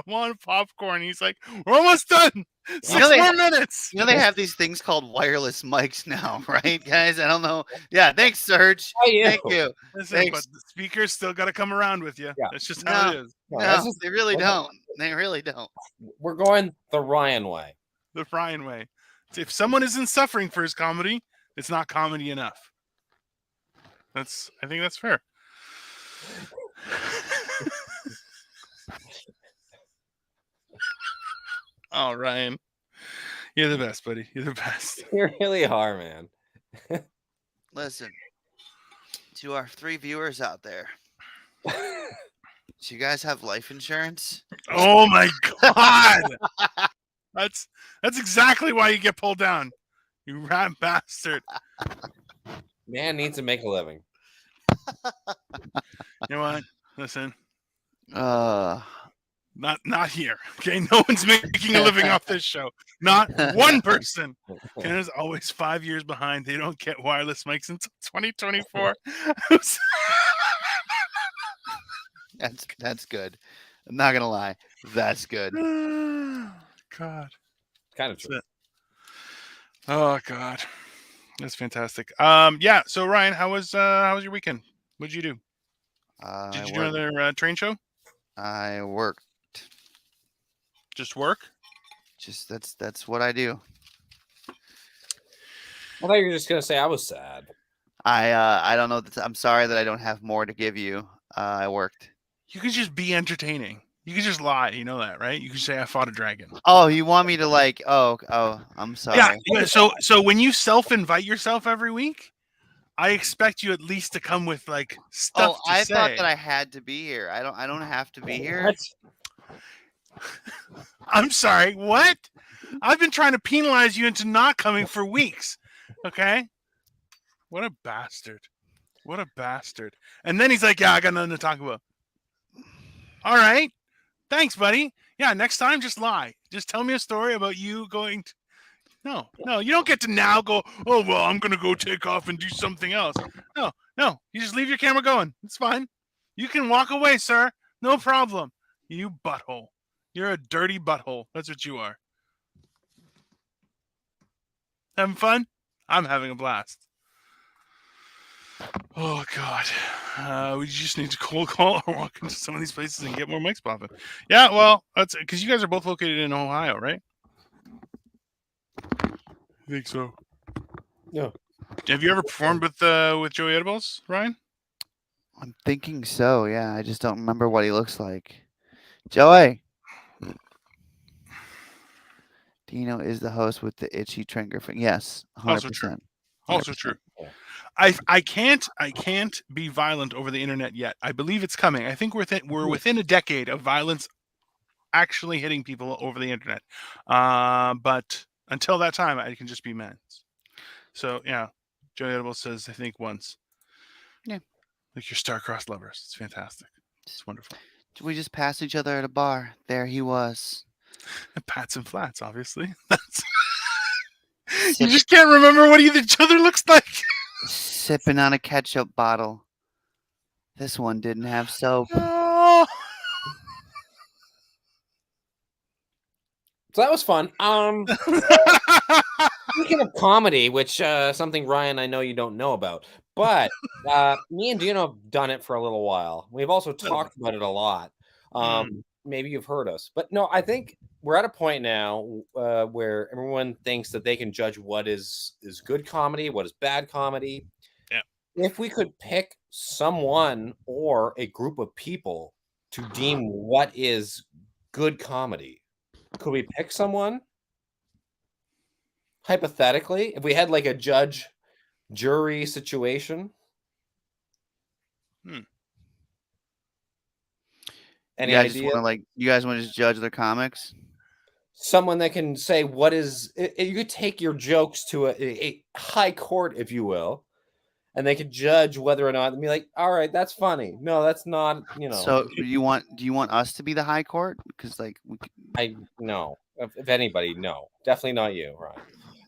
[SPEAKER 1] want popcorn. He's like, we're almost done. 6 more minutes.
[SPEAKER 4] They have these things called wireless mics now, right, guys? I don't know. Yeah, thanks, Serge. Thank you.
[SPEAKER 1] Listen, but the speakers still got to come around with you. Yeah. That's just how it is.
[SPEAKER 4] No, they really don't. They really don't.
[SPEAKER 3] We're going the Ryan way.
[SPEAKER 1] The Ryan way. If someone isn't suffering for his comedy, it's not comedy enough. I think that's fair. Oh, Ryan. You're the best, buddy. You're the best.
[SPEAKER 3] You really are, man.
[SPEAKER 4] Listen, to our 3 viewers out there, do you guys have life insurance?
[SPEAKER 1] Oh my god! That's exactly why you get pulled down. You rat bastard.
[SPEAKER 3] Man needs to make a living.
[SPEAKER 1] You know what? Listen.
[SPEAKER 4] Not
[SPEAKER 1] here. Okay, no one's making a living off this show. Not one person. Canada's always 5 years behind. They don't get wireless mics until 2024.
[SPEAKER 4] That's good. I'm not gonna lie. That's good.
[SPEAKER 1] God.
[SPEAKER 3] Kind of true.
[SPEAKER 1] Oh God. That's fantastic. Yeah, so Ryan, how was your weekend? What'd you do? Did you do another train show?
[SPEAKER 4] I worked.
[SPEAKER 1] Just work?
[SPEAKER 4] Just that's what I do.
[SPEAKER 3] I thought you were just gonna say I was sad.
[SPEAKER 4] I don't know. I'm sorry that I don't have more to give you. I worked.
[SPEAKER 1] You could just be entertaining. You could just lie. You know that, right? You could say I fought a dragon.
[SPEAKER 4] Oh, you want me to like? Oh, I'm sorry.
[SPEAKER 1] Yeah. So when you self-invite yourself every week, I expect you at least to come with like stuff.
[SPEAKER 4] Oh, I thought that I had to be here. I don't have to be here.
[SPEAKER 3] What?
[SPEAKER 1] I'm sorry. What? I've been trying to penalize you into not coming for weeks. Okay. What a bastard. What a bastard. And then he's like, yeah, I got nothing to talk about. All right. Thanks, buddy. Yeah, next time, just lie. Just tell me a story about you going to... No, you don't get to now go, oh, well, I'm going to go take off and do something else. No, you just leave your camera going. It's fine. You can walk away, sir. No problem. You butthole. You're a dirty butthole. That's what you are. Having fun? I'm having a blast. Oh, God. We just need to cold call or walk into some of these places and get more mics popping. Yeah, well, that's because you guys are both located in Ohio, right? I think so.
[SPEAKER 3] Yeah.
[SPEAKER 1] Have you ever performed with Joey Edibles, Ryan?
[SPEAKER 4] I'm thinking so. Yeah, I just don't remember what he looks like. Joey. Dino is the host with the itchy trigger finger. Yes,
[SPEAKER 1] Also true.
[SPEAKER 4] 100%.
[SPEAKER 1] Also true.
[SPEAKER 3] Yeah.
[SPEAKER 1] I can't be violent over the internet yet. I believe it's coming. I think we're within a decade of violence actually hitting people over the internet. But until that time, I can just be men. So yeah, Joey Edible says I think once.
[SPEAKER 4] Yeah.
[SPEAKER 1] Like you're star-crossed lovers. It's fantastic. It's wonderful.
[SPEAKER 4] We just passed each other at a bar. There he was.
[SPEAKER 1] And pats and flats, obviously. That's you just can't remember what each other looks like.
[SPEAKER 4] Sipping on a ketchup bottle. This one didn't have soap.
[SPEAKER 1] Oh.
[SPEAKER 3] So that was fun. Speaking of comedy, which something Ryan, I know you don't know about, but me and Dino have done it for a little while. We've also talked about it a lot. Maybe you've heard us, but no, I think we're at a point now where everyone thinks that they can judge what is good comedy, what is bad comedy.
[SPEAKER 1] Yeah.
[SPEAKER 3] If we could pick someone or a group of people to deem what is good comedy, could we pick someone? Hypothetically, if we had like a judge jury situation. Any idea?
[SPEAKER 4] You guys want to just judge their comics?
[SPEAKER 3] Someone that can say what is you could take your jokes to a high court, if you will, and they could judge whether or not and be like, all right, that's funny. No, that's not,
[SPEAKER 4] So do you want us to be the high court? Because like
[SPEAKER 3] no. If anybody, no. Definitely not you, Ryan.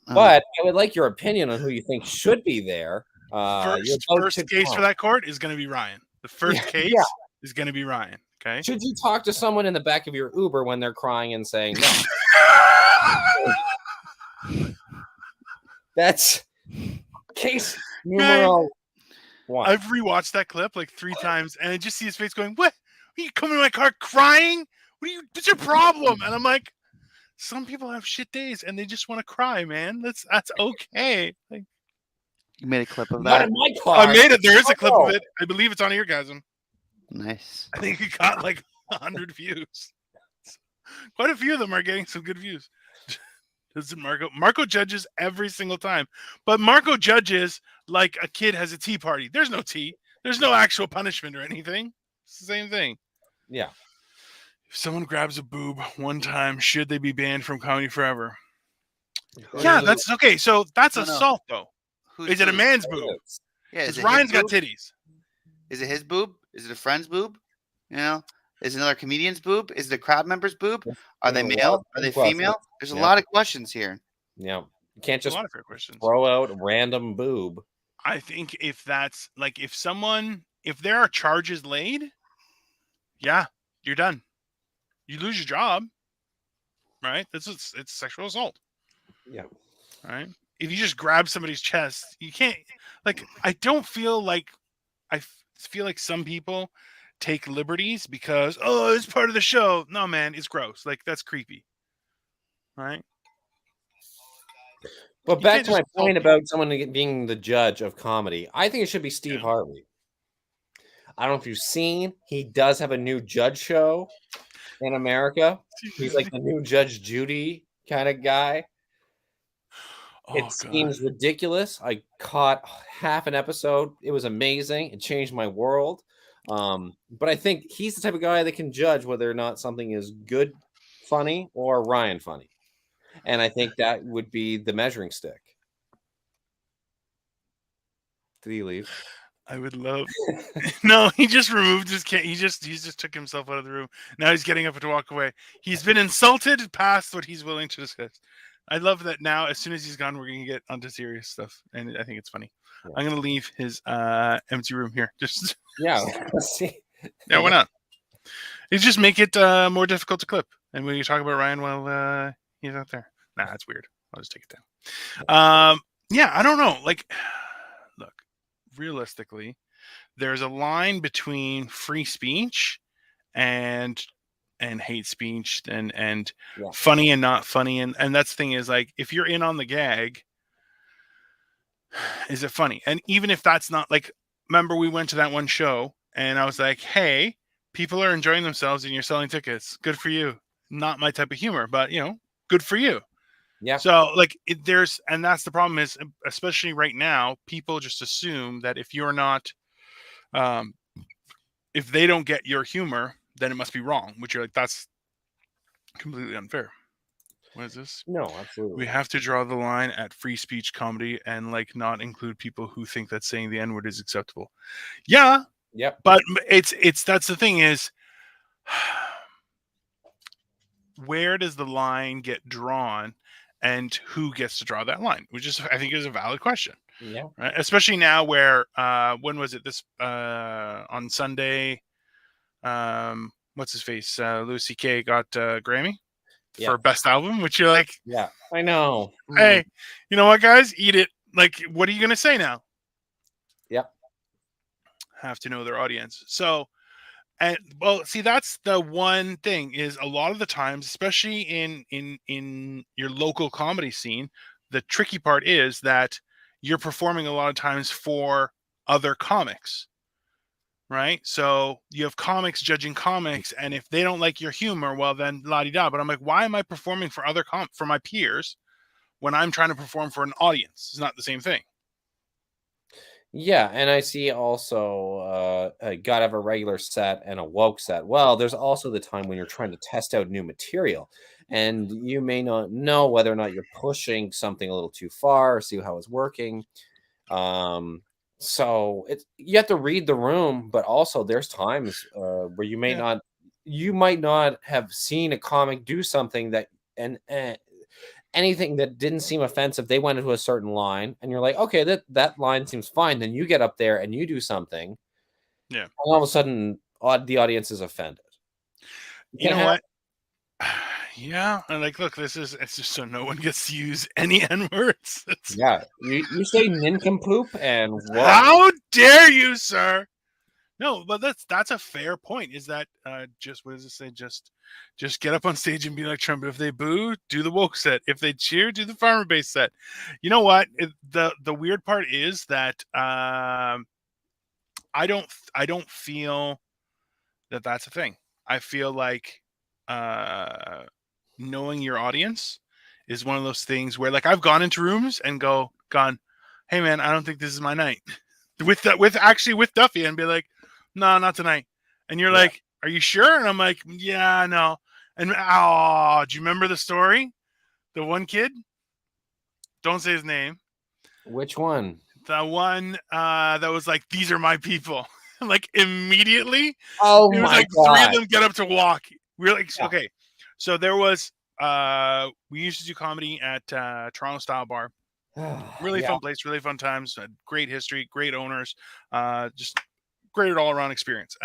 [SPEAKER 3] But I would like your opinion on who you think should be there.
[SPEAKER 1] First case for that court is going to be Ryan. The first case is going to be Ryan. Okay.
[SPEAKER 3] Should you talk to someone in the back of your Uber when they're crying and saying no? That's case numero one.
[SPEAKER 1] I've rewatched that clip like 3 times, and I just see his face going, "What? Are you coming to my car crying? What's your problem?" And I'm like, some people have shit days and they just want to cry, man. That's okay. Like,
[SPEAKER 4] you made a clip of
[SPEAKER 3] not
[SPEAKER 4] that?
[SPEAKER 3] in my car.
[SPEAKER 1] I made it. There is a clip of it. I believe it's on Eargasm.
[SPEAKER 4] Nice.
[SPEAKER 1] I think it got like 100 views. Quite a few of them are getting some good views. Doesn't Marco judges every single time, but Marco judges like a kid has a tea party. There's no tea. There's no actual punishment or anything. It's the same thing.
[SPEAKER 3] Yeah.
[SPEAKER 1] If someone grabs a boob one time, should they be banned from comedy forever? Yeah, that's okay. So that's assault, though. Is it a man's boob?
[SPEAKER 4] Yeah,
[SPEAKER 1] because Ryan's got titties.
[SPEAKER 4] Is it his boob? Is it a friend's boob? You know, is it another comedian's boob? Is it a crowd member's boob? Are they male? Are they female? There's a lot of questions here.
[SPEAKER 3] Yeah, you can't just
[SPEAKER 1] a lot of fair questions.
[SPEAKER 3] Throw out a random boob.
[SPEAKER 1] I think if that's like if there are charges laid, yeah, you're done. You lose your job, right? It's sexual assault.
[SPEAKER 3] Yeah.
[SPEAKER 1] Right. If you just grab somebody's chest, you can't. Like, I don't feel like I feel like some people take liberties because it's part of the show. No, man, it's gross. Like, that's creepy. Right.
[SPEAKER 3] But back to my point about someone being the judge of comedy, I think it should be Steve Harvey. I don't know if you've seen, he does have a new judge show in America. He's like the new Judge Judy kind of guy. It seems ridiculous. I caught half an episode. It was amazing. It changed my world. But I think he's the type of guy that can judge whether or not something is good, funny, or Ryan funny. And I think that would be the measuring stick. Did he leave?
[SPEAKER 1] I would love. No, he just removed his. He just took himself out of the room. Now he's getting up to walk away. He's been insulted past what he's willing to discuss. I love that now. As soon as he's gone, we're gonna get onto serious stuff, and I think it's funny. Yeah. I'm gonna leave his empty room here. Just
[SPEAKER 3] let's see.
[SPEAKER 1] Yeah, why not? It's just make it more difficult to clip, and we talk about Ryan while he's out there. Nah, that's weird. I'll just take it down. Yeah, I don't know. Like, look, realistically, there's a line between free speech and hate speech and funny and not funny. And that's the thing is, like, if you're in on the gag, is it funny? And even if that's not like, remember we went to that one show and I was like, hey, people are enjoying themselves and you're selling tickets. Good for you. Not my type of humor, but good for you.
[SPEAKER 3] Yeah.
[SPEAKER 1] So like and that's the problem is, especially right now, people just assume that if you're not, um, if they don't get your humor, then it must be wrong, which you're like, that's completely unfair. What is this?
[SPEAKER 3] No,
[SPEAKER 1] We
[SPEAKER 3] absolutely.
[SPEAKER 1] have to draw the line at free speech comedy and like not include people who think that saying the N-word is acceptable. Yeah,
[SPEAKER 3] Yep.
[SPEAKER 1] but it's that's the thing is, where does the line get drawn and who gets to draw that line? Which is, I think, is a valid question.
[SPEAKER 3] Yeah.
[SPEAKER 1] Right? Especially now where when was it this on Sunday, what's his face? Louis C.K. got Grammy for best album, which you're like,
[SPEAKER 3] Yeah, I know.
[SPEAKER 1] hey, you know what, guys, eat it. Like, what are you gonna say now?
[SPEAKER 3] Yep.
[SPEAKER 1] Have to know their audience. So, and well, see, that's the one thing is a lot of the times, especially in your local comedy scene, the tricky part is that you're performing a lot of times for other comics. Right, so you have comics judging comics, and if they don't like your humor, well, then la di da. But I'm like, why am I performing for for my peers when I'm trying to perform for an audience? It's not the same thing.
[SPEAKER 3] Yeah, and I see also gotta have a regular set and a woke set. Well, there's also the time when you're trying to test out new material, and you may not know whether or not you're pushing something a little too far or see how it's working. Um, so it's you have to read the room, but also there's times where
[SPEAKER 1] Yeah,
[SPEAKER 3] you might not have seen a comic do something that and anything that didn't seem offensive, they went into a certain line, and you're like, okay, that line seems fine. Then you get up there and you do something, and
[SPEAKER 1] yeah.
[SPEAKER 3] all of a sudden, the audience is offended. You
[SPEAKER 1] You
[SPEAKER 3] can't
[SPEAKER 1] know
[SPEAKER 3] have
[SPEAKER 1] what? Yeah, and like, look, it's just so no one gets to use any N words.
[SPEAKER 3] yeah. You say nincompoop, and what?
[SPEAKER 1] How dare you, sir? No, but that's a fair point. Is that just what does it say? Just get up on stage and be like Trump. If they boo, do the woke set. If they cheer, do the farmer base set. You know what? The weird part is that I don't feel that that's a thing. I feel like uh, knowing your audience is one of those things where like I've gone into rooms and gone, hey man, I don't think this is my night. with Duffy and be like, no, not tonight. And you're
[SPEAKER 3] Yeah.
[SPEAKER 1] like, are you sure? And I'm like, yeah, no. And oh, do you remember the story? The one kid? Don't say his name.
[SPEAKER 3] Which one?
[SPEAKER 1] The one that was like, these are my people. Like immediately,
[SPEAKER 3] Oh
[SPEAKER 1] it was
[SPEAKER 3] my
[SPEAKER 1] like three of
[SPEAKER 3] god!
[SPEAKER 1] them get up to walk. We were like,
[SPEAKER 3] Yeah.
[SPEAKER 1] okay. So there was we used to do comedy at Toronto Style Bar. Really
[SPEAKER 3] Yeah.
[SPEAKER 1] fun place, really fun times, great history, great owners, just great all around experience.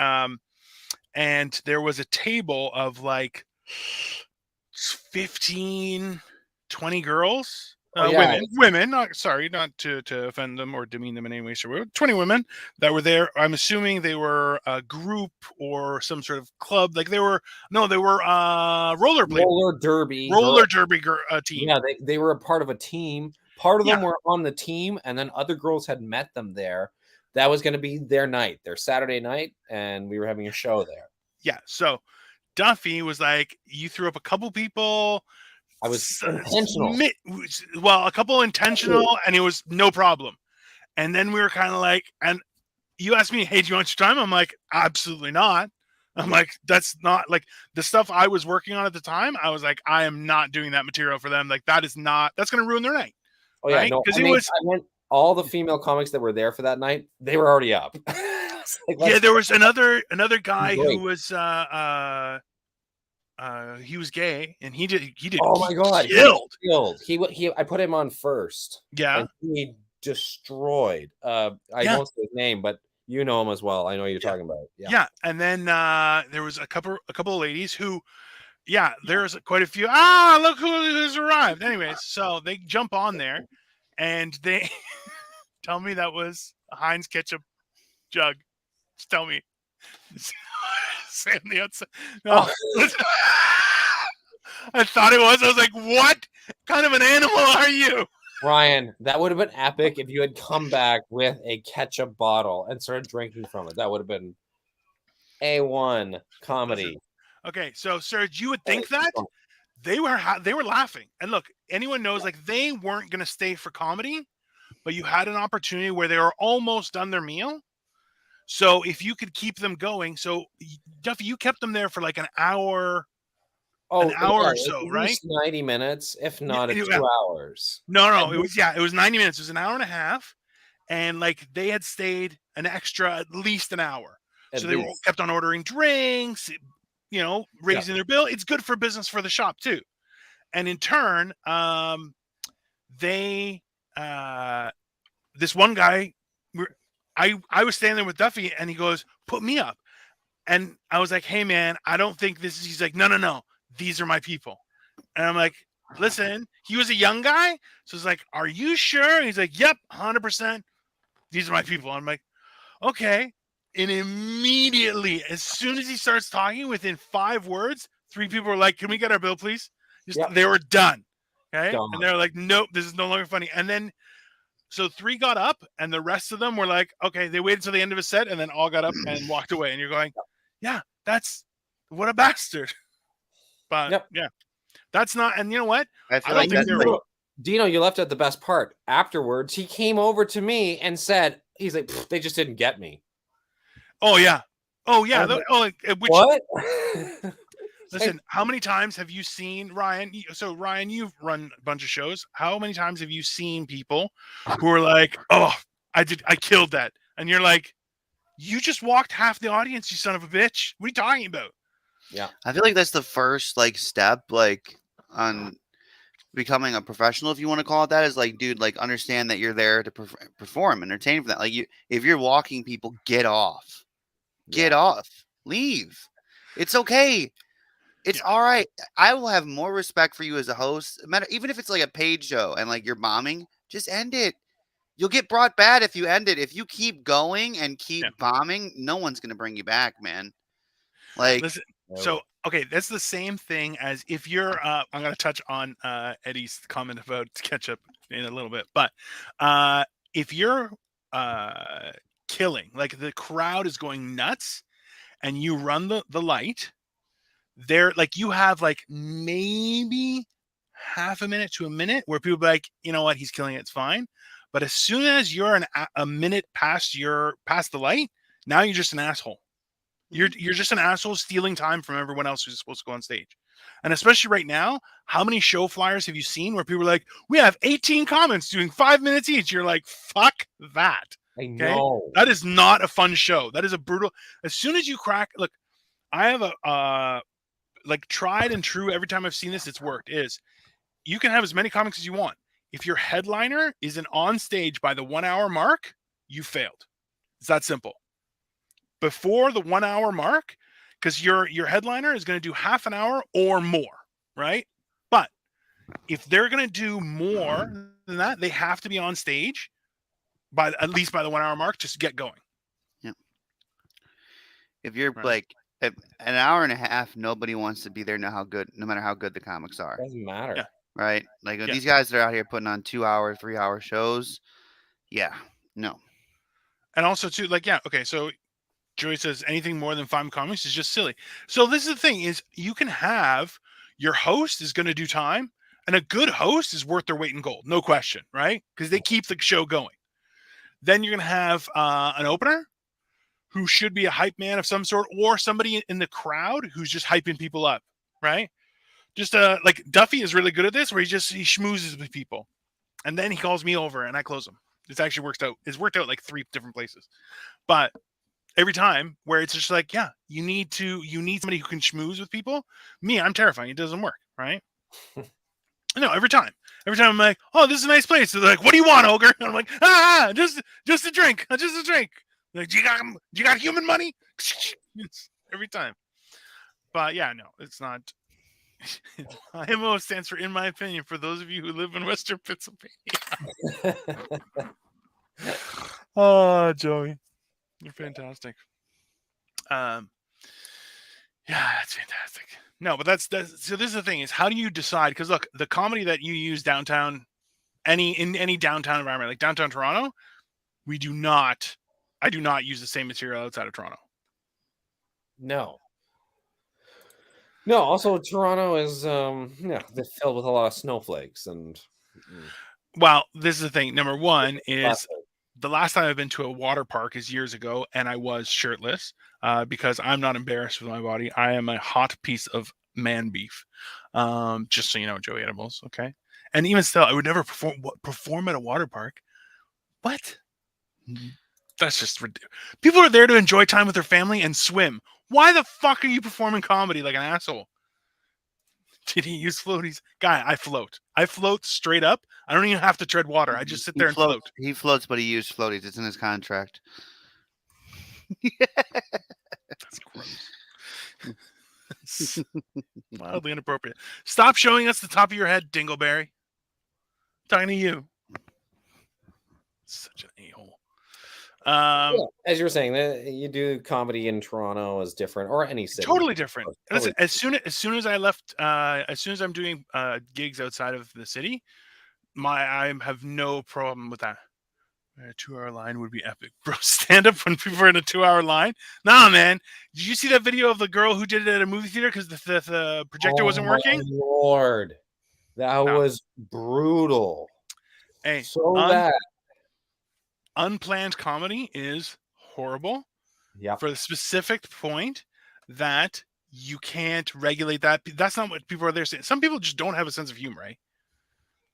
[SPEAKER 1] And there was a table of like 15, 20 girls,
[SPEAKER 3] Oh yeah.
[SPEAKER 1] women, not sorry, not to offend them or demean them in any way. So 20 women that were there. I'm assuming they were a group or some sort of club. Like they were
[SPEAKER 3] Roller derby girl.
[SPEAKER 1] roller derby team.
[SPEAKER 3] Yeah, they were a part of a team. Part of
[SPEAKER 1] Yeah,
[SPEAKER 3] them were on the team, and then other girls had met them there. That was going to be their night, their Saturday night, and we were having a show there.
[SPEAKER 1] yeah. So Duffy was like, you threw up a couple people.
[SPEAKER 3] I was intentional.
[SPEAKER 1] Well, a couple intentional, and it was no problem. And then we were kind of like, and you asked me, hey, do you want your time? I'm like, absolutely not. I'm like, that's not like the stuff I was working on at the time. I was like, I am not doing that material for them. Like, that's going to ruin their night.
[SPEAKER 3] Oh yeah,
[SPEAKER 1] Right.
[SPEAKER 3] no,
[SPEAKER 1] Because
[SPEAKER 3] I meant all the female comics that were there for that night, they were already up.
[SPEAKER 1] yeah, there was another guy
[SPEAKER 3] Great.
[SPEAKER 1] who was, he was gay and he did
[SPEAKER 3] Oh my god,
[SPEAKER 1] killed.
[SPEAKER 3] He I put him on first.
[SPEAKER 1] Yeah.
[SPEAKER 3] And he destroyed. I
[SPEAKER 1] Yeah.
[SPEAKER 3] won't say his name, but you know him as well. I know you're talking about. Yeah.
[SPEAKER 1] Yeah. And then there was a couple of ladies who, yeah, there's quite a few. Ah, look who's arrived. Anyways, so they jump on there and they tell me that was a Heinz ketchup jug. Just tell me. Say on the outside. No. I thought it was. I was like, what kind of an animal are you?
[SPEAKER 3] Ryan, that would have been epic if you had come back with a ketchup bottle and started drinking from it. That would have been A1 comedy.
[SPEAKER 1] Okay, so Serge, you would think that they were laughing, and look, anyone knows like they weren't going to stay for comedy, but you had an opportunity where they were almost done their meal. So if you could keep them going, so Duffy, you kept them there for like an hour
[SPEAKER 3] Oh,
[SPEAKER 1] or
[SPEAKER 3] at
[SPEAKER 1] so, right?
[SPEAKER 3] least 90 minutes, if not
[SPEAKER 1] Yeah.
[SPEAKER 3] 2 hours.
[SPEAKER 1] No, it was 90 minutes. It was an hour and a half, and like they had stayed an extra at least an hour.
[SPEAKER 3] At
[SPEAKER 1] So they
[SPEAKER 3] least.
[SPEAKER 1] kept on ordering drinks, raising their bill. It's good for business for the shop too. And in turn, they this one guy, I was standing there with Duffy, and he goes, "Put me up," and I was like, "Hey man, I don't think this is." He's like, "No, these are my people," and I'm like, "Listen," he was a young guy, so it's like, "Are you sure?" And he's like, "Yep, 100%. These are my people." I'm like, "Okay," and immediately, as soon as he starts talking, within 5 words, 3 people were like, "Can we get our bill, please?" They were done. Okay.
[SPEAKER 3] Done.
[SPEAKER 1] And they're like, "Nope, this is no longer funny." And then, so 3 got up, and the rest of them were like, okay, they waited till the end of a set, and then all got up and walked away. And you're going, yeah, that's what a bastard. But yeah, that's not. And you know what?
[SPEAKER 4] I feel
[SPEAKER 1] don't
[SPEAKER 4] like
[SPEAKER 1] think
[SPEAKER 4] that's
[SPEAKER 1] they're
[SPEAKER 4] like,
[SPEAKER 3] Dino, you left out the best part. Afterwards, he came over to me and said, he's like, they just didn't get me.
[SPEAKER 1] Oh yeah. Which,
[SPEAKER 3] What?
[SPEAKER 1] listen, how many times have you seen Ryan? So Ryan, you've run a bunch of shows. How many times have you seen people who are like, "Oh, I killed that," and you're like, "You just walked half the audience, you son of a bitch. What are you talking about?"
[SPEAKER 3] Yeah.
[SPEAKER 4] I feel like that's the first like step like on becoming a professional, if you want to call it that, is like, dude, like understand that you're there to perform, entertain for that. Like if you're walking people, get off, leave. It's okay. It's all right. I will have more respect for you as a host. Even if it's like a paid show and like you're bombing, just end it. You'll get brought bad if you end it. If you keep going and keep bombing, no one's gonna bring you back, man. Like,
[SPEAKER 1] listen. So okay, that's the same thing as if you're. I'm going to touch on Eddie's comment about ketchup in a little bit, but if you're killing, like the crowd is going nuts, and you run the light. There, like you have like maybe half a minute to a minute where people be like, you know what, he's killing it, it's fine. But as soon as you're a minute past the light, now you're just an asshole. You're just an asshole stealing time from everyone else who's supposed to go on stage. And especially right now, how many show flyers have you seen where people are like, we have 18 comments doing 5 minutes each? You're like, fuck that.
[SPEAKER 3] I know.
[SPEAKER 1] That is not a fun show. That is a brutal. As soon as you crack, look, I have a like tried and true, every time I've seen this, it's worked, is you can have as many comics as you want. If your headliner isn't on stage by the 1 hour mark, you failed. It's that simple. Before the 1 hour mark, because your headliner is going to do half an hour or more, right? But if they're going to do more than that, they have to be on stage by at least by the 1 hour mark just to get going.
[SPEAKER 4] Yeah. If you're like an hour and a half, nobody wants to be there. No matter how good the comics are.
[SPEAKER 3] Doesn't matter.
[SPEAKER 1] Yeah.
[SPEAKER 4] Right? Like these guys that are out here putting on 2 hour, 3 hour shows. Yeah. No.
[SPEAKER 1] And also too, like, yeah, okay, so Joey says anything more than 5 comics is just silly. So this is the thing, is you can have your host is going to do time, and a good host is worth their weight in gold, no question, right? Because they keep the show going. Then you're going to have an opener who should be a hype man of some sort, or somebody in the crowd who's just hyping people up, right? Just like Duffy is really good at this, where he schmoozes with people, and then he calls me over and I close him. It's actually worked out. It's worked out like 3 different places, but every time where it's just like, yeah, you need somebody who can schmooze with people. Me, I'm terrifying. It doesn't work, right? No, every time I'm like, oh, this is a nice place. So they're like, what do you want, Ogre? And I'm like, just a drink, just a drink. Like, do you got human money? Every time. But yeah, no, it's not. IMO stands for, in my opinion, for those of you who live in Western Pennsylvania. Oh, Joey, you're fantastic. Yeah, that's fantastic. No, but that's so this is the thing, is how do you decide? Because look, the comedy that you use downtown in any downtown environment, like downtown Toronto, I do not use the same material outside of Toronto.
[SPEAKER 3] No. No, also Toronto is they're filled with a lot of snowflakes and
[SPEAKER 1] Well, this is the thing. Number one is
[SPEAKER 3] plastic.
[SPEAKER 1] the last time I've been to a water park is years ago, and I was shirtless because I'm not embarrassed with my body. I am a hot piece of man beef. Just so you know, Joey Edibles. Okay, and even still, I would never perform at a water park. What? That's just ridiculous. People are there to enjoy time with their family and swim. Why the fuck are you performing comedy like an asshole? Did he use floaties? Guy, I float. I float straight up. I don't even have to tread water. I just sit there and float.
[SPEAKER 4] He floats, but he used floaties. It's in his contract.
[SPEAKER 1] That's gross. Wildly inappropriate. Stop showing us the top of your head, Dingleberry. Talking to you. Such an a-hole.
[SPEAKER 3] As you were saying, you do comedy in Toronto is different, or any city.
[SPEAKER 1] Totally different.
[SPEAKER 3] Totally.
[SPEAKER 1] As soon as I left, as soon as I'm doing gigs outside of the city, I have no problem with that. A 2-hour line would be epic, bro. Stand up when people are in a 2-hour line. Nah, man. Did you see that video of the girl who did it at a movie theater because the projector wasn't working?
[SPEAKER 3] Lord, that was brutal.
[SPEAKER 1] Hey,
[SPEAKER 3] so bad.
[SPEAKER 1] Unplanned comedy is horrible.
[SPEAKER 3] Yeah.
[SPEAKER 1] For the specific point that you can't regulate that. That's not what people are there saying. Some people just don't have a sense of humor, right?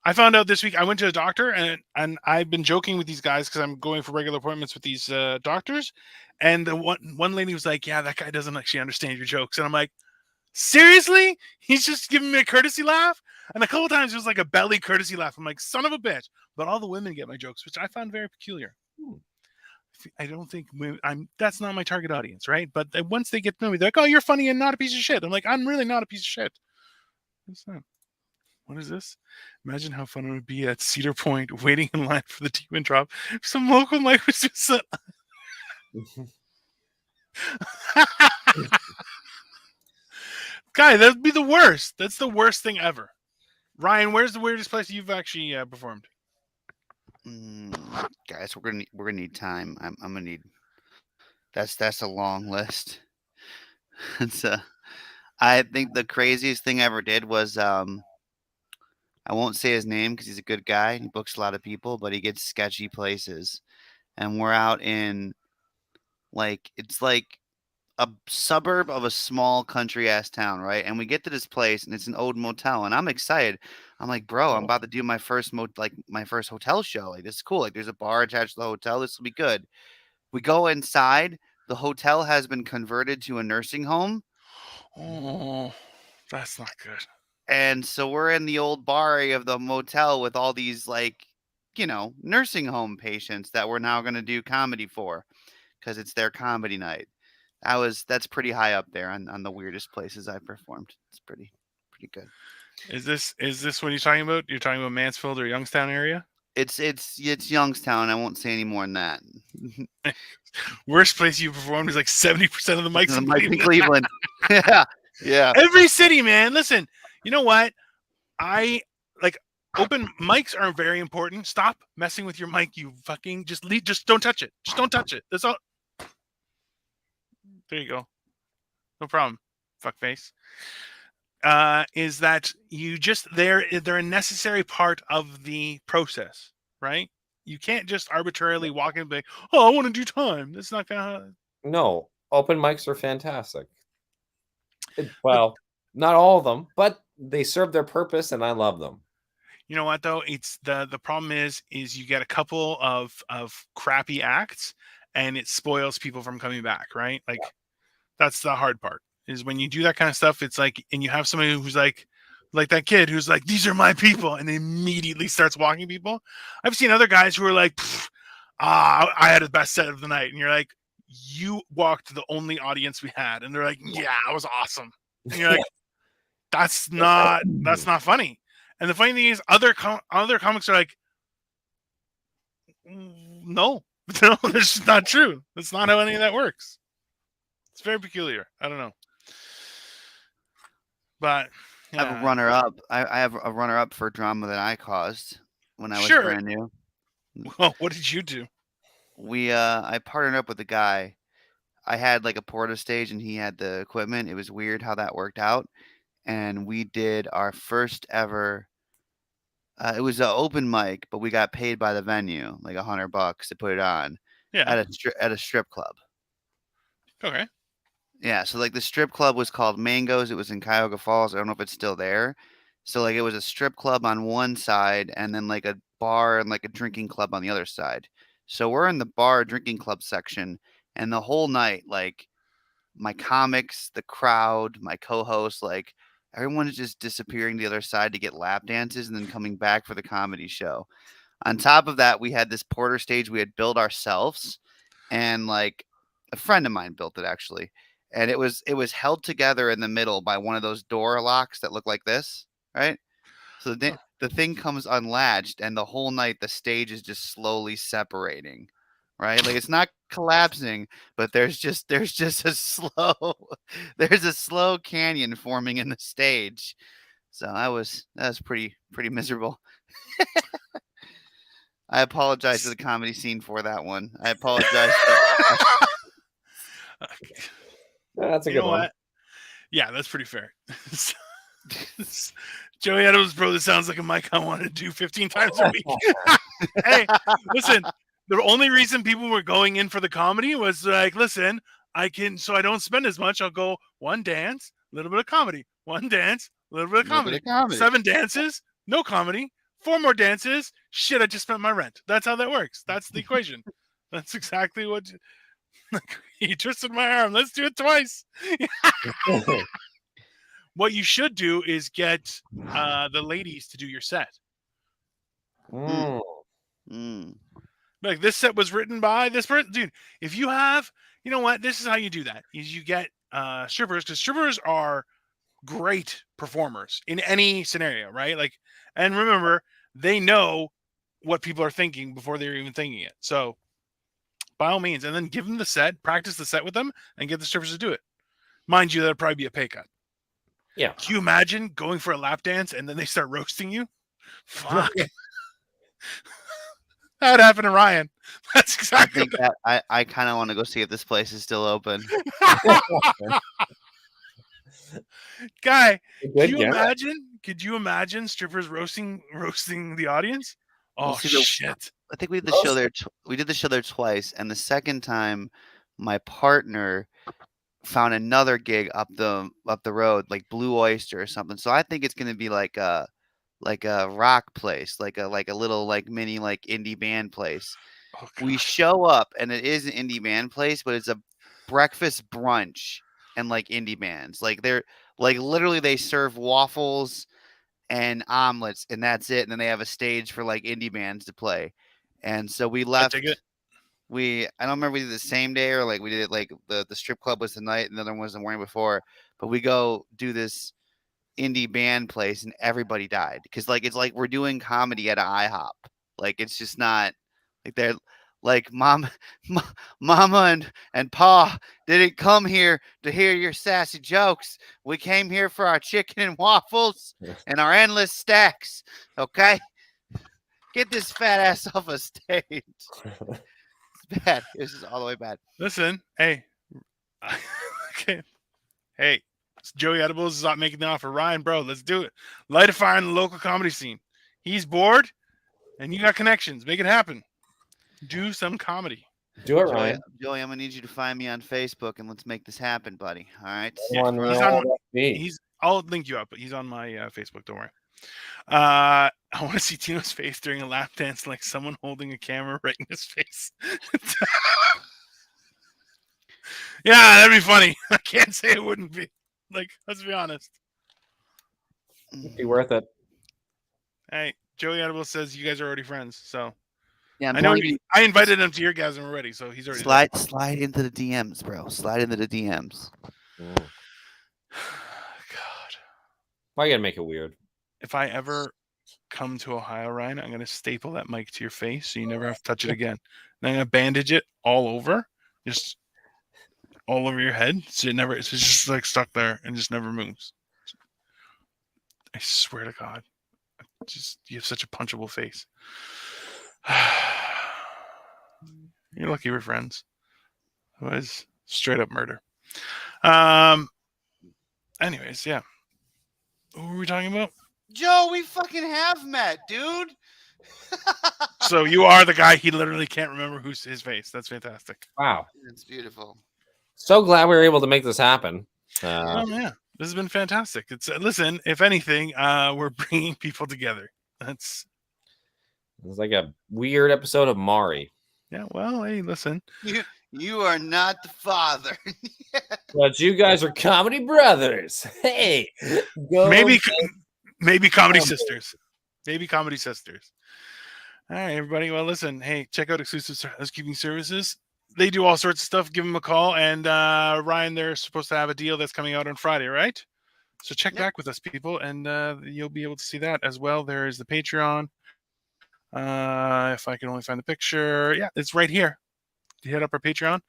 [SPEAKER 1] I found out this week. I went to a doctor, and I've been joking with these guys because I'm going for regular appointments with these doctors. And the one lady was like, "Yeah, that guy doesn't actually understand your jokes." And I'm like, "Seriously? He's just giving me a courtesy laugh?" And a couple times it was like a belly courtesy laugh. I'm like, "Son of a bitch!" But all the women get my jokes, which I found very peculiar. I don't think that's not my target audience, right? But once they get to know me, they're like, "Oh, you're funny and not a piece of shit." I'm like, "I'm really not a piece of shit." What's that? What is this? Imagine how fun it would be at Cedar Point waiting in line for the Demon drop. If some local mic was just Guy, that'd be the worst. That's the worst thing ever. Ryan, where's the weirdest place you've actually performed?
[SPEAKER 4] Guys, we're gonna need time. I'm gonna need. That's a long list. It's I think the craziest thing I ever did was I won't say his name because he's a good guy. He books a lot of people, but he gets sketchy places. And we're out in it's like a suburb of a small country ass town, right? And we get to this place and it's an old motel, and I'm excited. I'm like, bro, I'm about to do my first my first hotel show. Like, this is cool. Like, there's a bar attached to the hotel. This will be good. We go inside. The hotel has been converted to a nursing home.
[SPEAKER 1] Oh, that's not good.
[SPEAKER 4] And so we're in the old bar area of the motel with all these nursing home patients that we're now going to do comedy for because it's their comedy night. That's pretty high up there on the weirdest places I've performed. It's pretty good.
[SPEAKER 1] Is this what you're talking about? You're talking about Mansfield or Youngstown area?
[SPEAKER 4] It's Youngstown. I won't say any more than that.
[SPEAKER 1] Worst place you performed is like 70% of the mics in
[SPEAKER 4] Cleveland. Yeah.
[SPEAKER 1] Every city, man. Listen, you know what? Open mics are very important. Stop messing with your mic. You fucking just don't touch it. Just don't touch it. That's all. There you go. No problem. Fuckface. Is that they're a necessary part of the process, right? You can't just arbitrarily walk in and be like, "Oh, I want to do time." That's not gonna.
[SPEAKER 3] No, open mics are fantastic. Well, not all of them, but they serve their purpose, and I love them.
[SPEAKER 1] You know what though? It's the problem is you get a couple of crappy acts, and it spoils people from coming back, right? Like, that's the hard part. Is when you do that kind of stuff, it's like, and you have somebody who's like that kid who's like, "These are my people," and immediately starts walking people. I've seen other guys who are like, I had the best set of the night, and you're like, "You walked the only audience we had," and they're like, "Yeah, it was awesome," and you're like, that's not funny." And the funny thing is, other comics are like, "No, that's just not true. That's not how any of that works." It's very peculiar. I don't know. But
[SPEAKER 4] I have a runner-up. I have a runner-up for drama that I caused when I was
[SPEAKER 1] Sure.
[SPEAKER 4] brand new.
[SPEAKER 1] Well, what did you do?
[SPEAKER 4] I partnered up with a guy. I had like a porta stage and he had the equipment. It was weird how that worked out. And we did our first ever. It was an open mic, but we got paid by the venue, like $100 to put it on
[SPEAKER 1] Yeah.
[SPEAKER 4] at a strip club.
[SPEAKER 1] Okay.
[SPEAKER 4] Yeah, so like the strip club was called Mangoes. It was in Cuyahoga Falls. I don't know if it's still there. So like it was a strip club on one side and then like a bar and like a drinking club on the other side. So we're in the bar drinking club section and the whole night like my comics, the crowd, my co-hosts, like everyone is just disappearing to the other side to get lap dances and then coming back for the comedy show. On top of that, we had this porter stage we had built ourselves, and like a friend of mine built it actually, and it was held together in the middle by one of those door locks that look like this, right? So the thing comes unlatched, and the whole night the stage is just slowly separating, right? Like it's not collapsing, but there's just a slow there's a slow canyon forming in the stage. So that was pretty miserable. I apologize to the comedy scene for that one. I apologize.
[SPEAKER 3] That's a
[SPEAKER 1] You
[SPEAKER 3] good
[SPEAKER 1] know
[SPEAKER 3] one.
[SPEAKER 1] what? Yeah, that's pretty fair. Joey Adams, bro, this sounds like a mic I want to do 15 times a week. Hey, listen, the only reason people were going in for the comedy was like, listen, so I don't spend as much. I'll go one dance, a little bit of comedy, one dance, a little bit of
[SPEAKER 4] Little bit
[SPEAKER 1] comedy,
[SPEAKER 4] of comedy.
[SPEAKER 1] 7 dances, no comedy, 4 more dances. Shit, I just spent my rent. That's how that works. That's the equation. That's exactly what. Like, he twisted my arm. Let's do it twice. What you should do is get the ladies to do your set.
[SPEAKER 3] Mm.
[SPEAKER 4] Mm.
[SPEAKER 1] Like, this set was written by this person. Dude, if you have, you know what? This is how you do that. Is you get strippers, because strippers are great performers in any scenario, right? Like, and remember, they know what people are thinking before they're even thinking it. So by all means, and then give them the set, practice the set with them, and get the strippers to do it. Mind you, that'll probably be a pay cut.
[SPEAKER 3] Yeah.
[SPEAKER 1] Can you imagine going for a lap dance and then they start roasting you? Fuck. That would happen to Ryan. That's
[SPEAKER 4] I
[SPEAKER 1] exactly
[SPEAKER 4] think that I kind of want to go see if this place is still open.
[SPEAKER 1] Guy,
[SPEAKER 3] Good gimmick.
[SPEAKER 1] could you imagine strippers roasting the audience?
[SPEAKER 4] Well,
[SPEAKER 1] Oh
[SPEAKER 4] see,
[SPEAKER 1] shit.
[SPEAKER 4] I think we did the show there. We did the show there twice, and the second time, my partner found another gig up the road, like Blue Oyster or something. So I think it's gonna be like a rock place, like a little like mini like indie band place.
[SPEAKER 1] Oh
[SPEAKER 4] We
[SPEAKER 1] god.
[SPEAKER 4] show up and it is an indie band place, but it's a breakfast brunch and like indie bands. Like they're like literally they serve waffles and omelets and that's it. And then they have a stage for like indie bands to play. And so we
[SPEAKER 1] I take it.
[SPEAKER 4] left. I don't remember we did the same day or like we did it like the strip club was the night and the other one was the morning before. But we go do this indie band place and everybody died because like it's like we're doing comedy at an IHOP. Like it's just not like they're like mama and pa didn't come here to hear your sassy jokes. We came here for our chicken and waffles and our endless stacks. Okay, get this fat ass off a stage. It's bad. This is all the way bad.
[SPEAKER 1] Listen, hey. Okay. Hey, Joey Edibles is not making the offer. Ryan, bro, let's do it. Light a fire in the local comedy scene. He's bored, and you got connections. Make it happen. Do some comedy.
[SPEAKER 3] Do it, Ryan.
[SPEAKER 4] Joey, I'm gonna need you to find me on Facebook and let's make this happen, buddy. All right.
[SPEAKER 1] Yeah, I'll link you up, but he's on my Facebook. Don't worry. I want to see Tino's face during a lap dance, like someone holding a camera right in his face. Yeah, that'd be funny. I can't say it wouldn't be. Like, let's be honest.
[SPEAKER 3] It'd be worth it.
[SPEAKER 1] Hey, Joey Edible says you guys are already friends, so
[SPEAKER 4] Yeah,
[SPEAKER 1] I know I invited him to your guys already, so he's already
[SPEAKER 4] slide into the DMs, bro. Slide into the DMs.
[SPEAKER 1] God,
[SPEAKER 3] Why you gotta make it weird?
[SPEAKER 1] if I ever come to Ohio, Ryan, I'm gonna staple that mic to your face so you never have to touch it again. Then I'm gonna bandage it all over, just all over your head, so it's just like stuck there and just never moves. I swear to God. Just you have such a punchable face. You're lucky we're friends. Otherwise, straight up murder. Anyways, yeah. What were we talking about?
[SPEAKER 4] Joe, we fucking have met, dude.
[SPEAKER 1] So you are the guy he literally can't remember who's his face. That's fantastic.
[SPEAKER 3] Wow.
[SPEAKER 4] It's beautiful.
[SPEAKER 3] So glad we were able to make this happen.
[SPEAKER 1] Oh yeah, this has been fantastic. It's listen, if anything, we're bringing people together. It's
[SPEAKER 3] like a weird episode of Maury.
[SPEAKER 1] Yeah, well, hey, listen.
[SPEAKER 4] You are not the father.
[SPEAKER 3] But you guys are comedy brothers. Hey, go
[SPEAKER 1] maybe comedy sisters. Maybe comedy sisters. All right, everybody. Well, listen. Hey, check out Exclusive Housekeeping Services. They do all sorts of stuff. Give them a call. And Ryan, they're supposed to have a deal that's coming out on Friday, right? So check back with us, people, and you'll be able to see that as well. There is the Patreon. If I can only find the picture. Yeah, it's right here. Hit up our Patreon.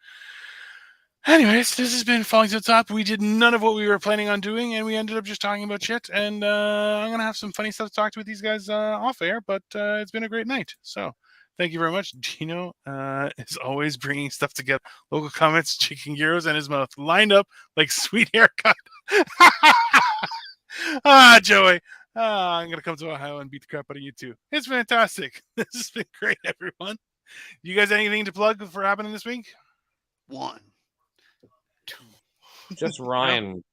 [SPEAKER 1] Anyways, this has been Falling to the Top. We did none of what we were planning on doing, and we ended up just talking about shit. And I'm going to have some funny stuff to talk to with these guys off air, but it's been a great night. So thank you very much. Dino is always bringing stuff together. Local comments, chicken gyros, and his mouth lined up like sweet haircut. Joey. I'm going to come to Ohio and beat the crap out of you too. It's fantastic. This has been great, everyone. You guys anything to plug for happening this week?
[SPEAKER 4] 1, 2.
[SPEAKER 3] Just Ryan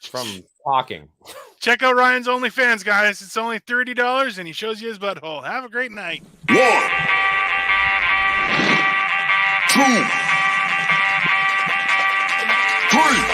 [SPEAKER 3] from talking.
[SPEAKER 1] Check out Ryan's OnlyFans, guys. It's only $30 and he shows you his butthole. Have a great night.
[SPEAKER 2] 1, 2, 3.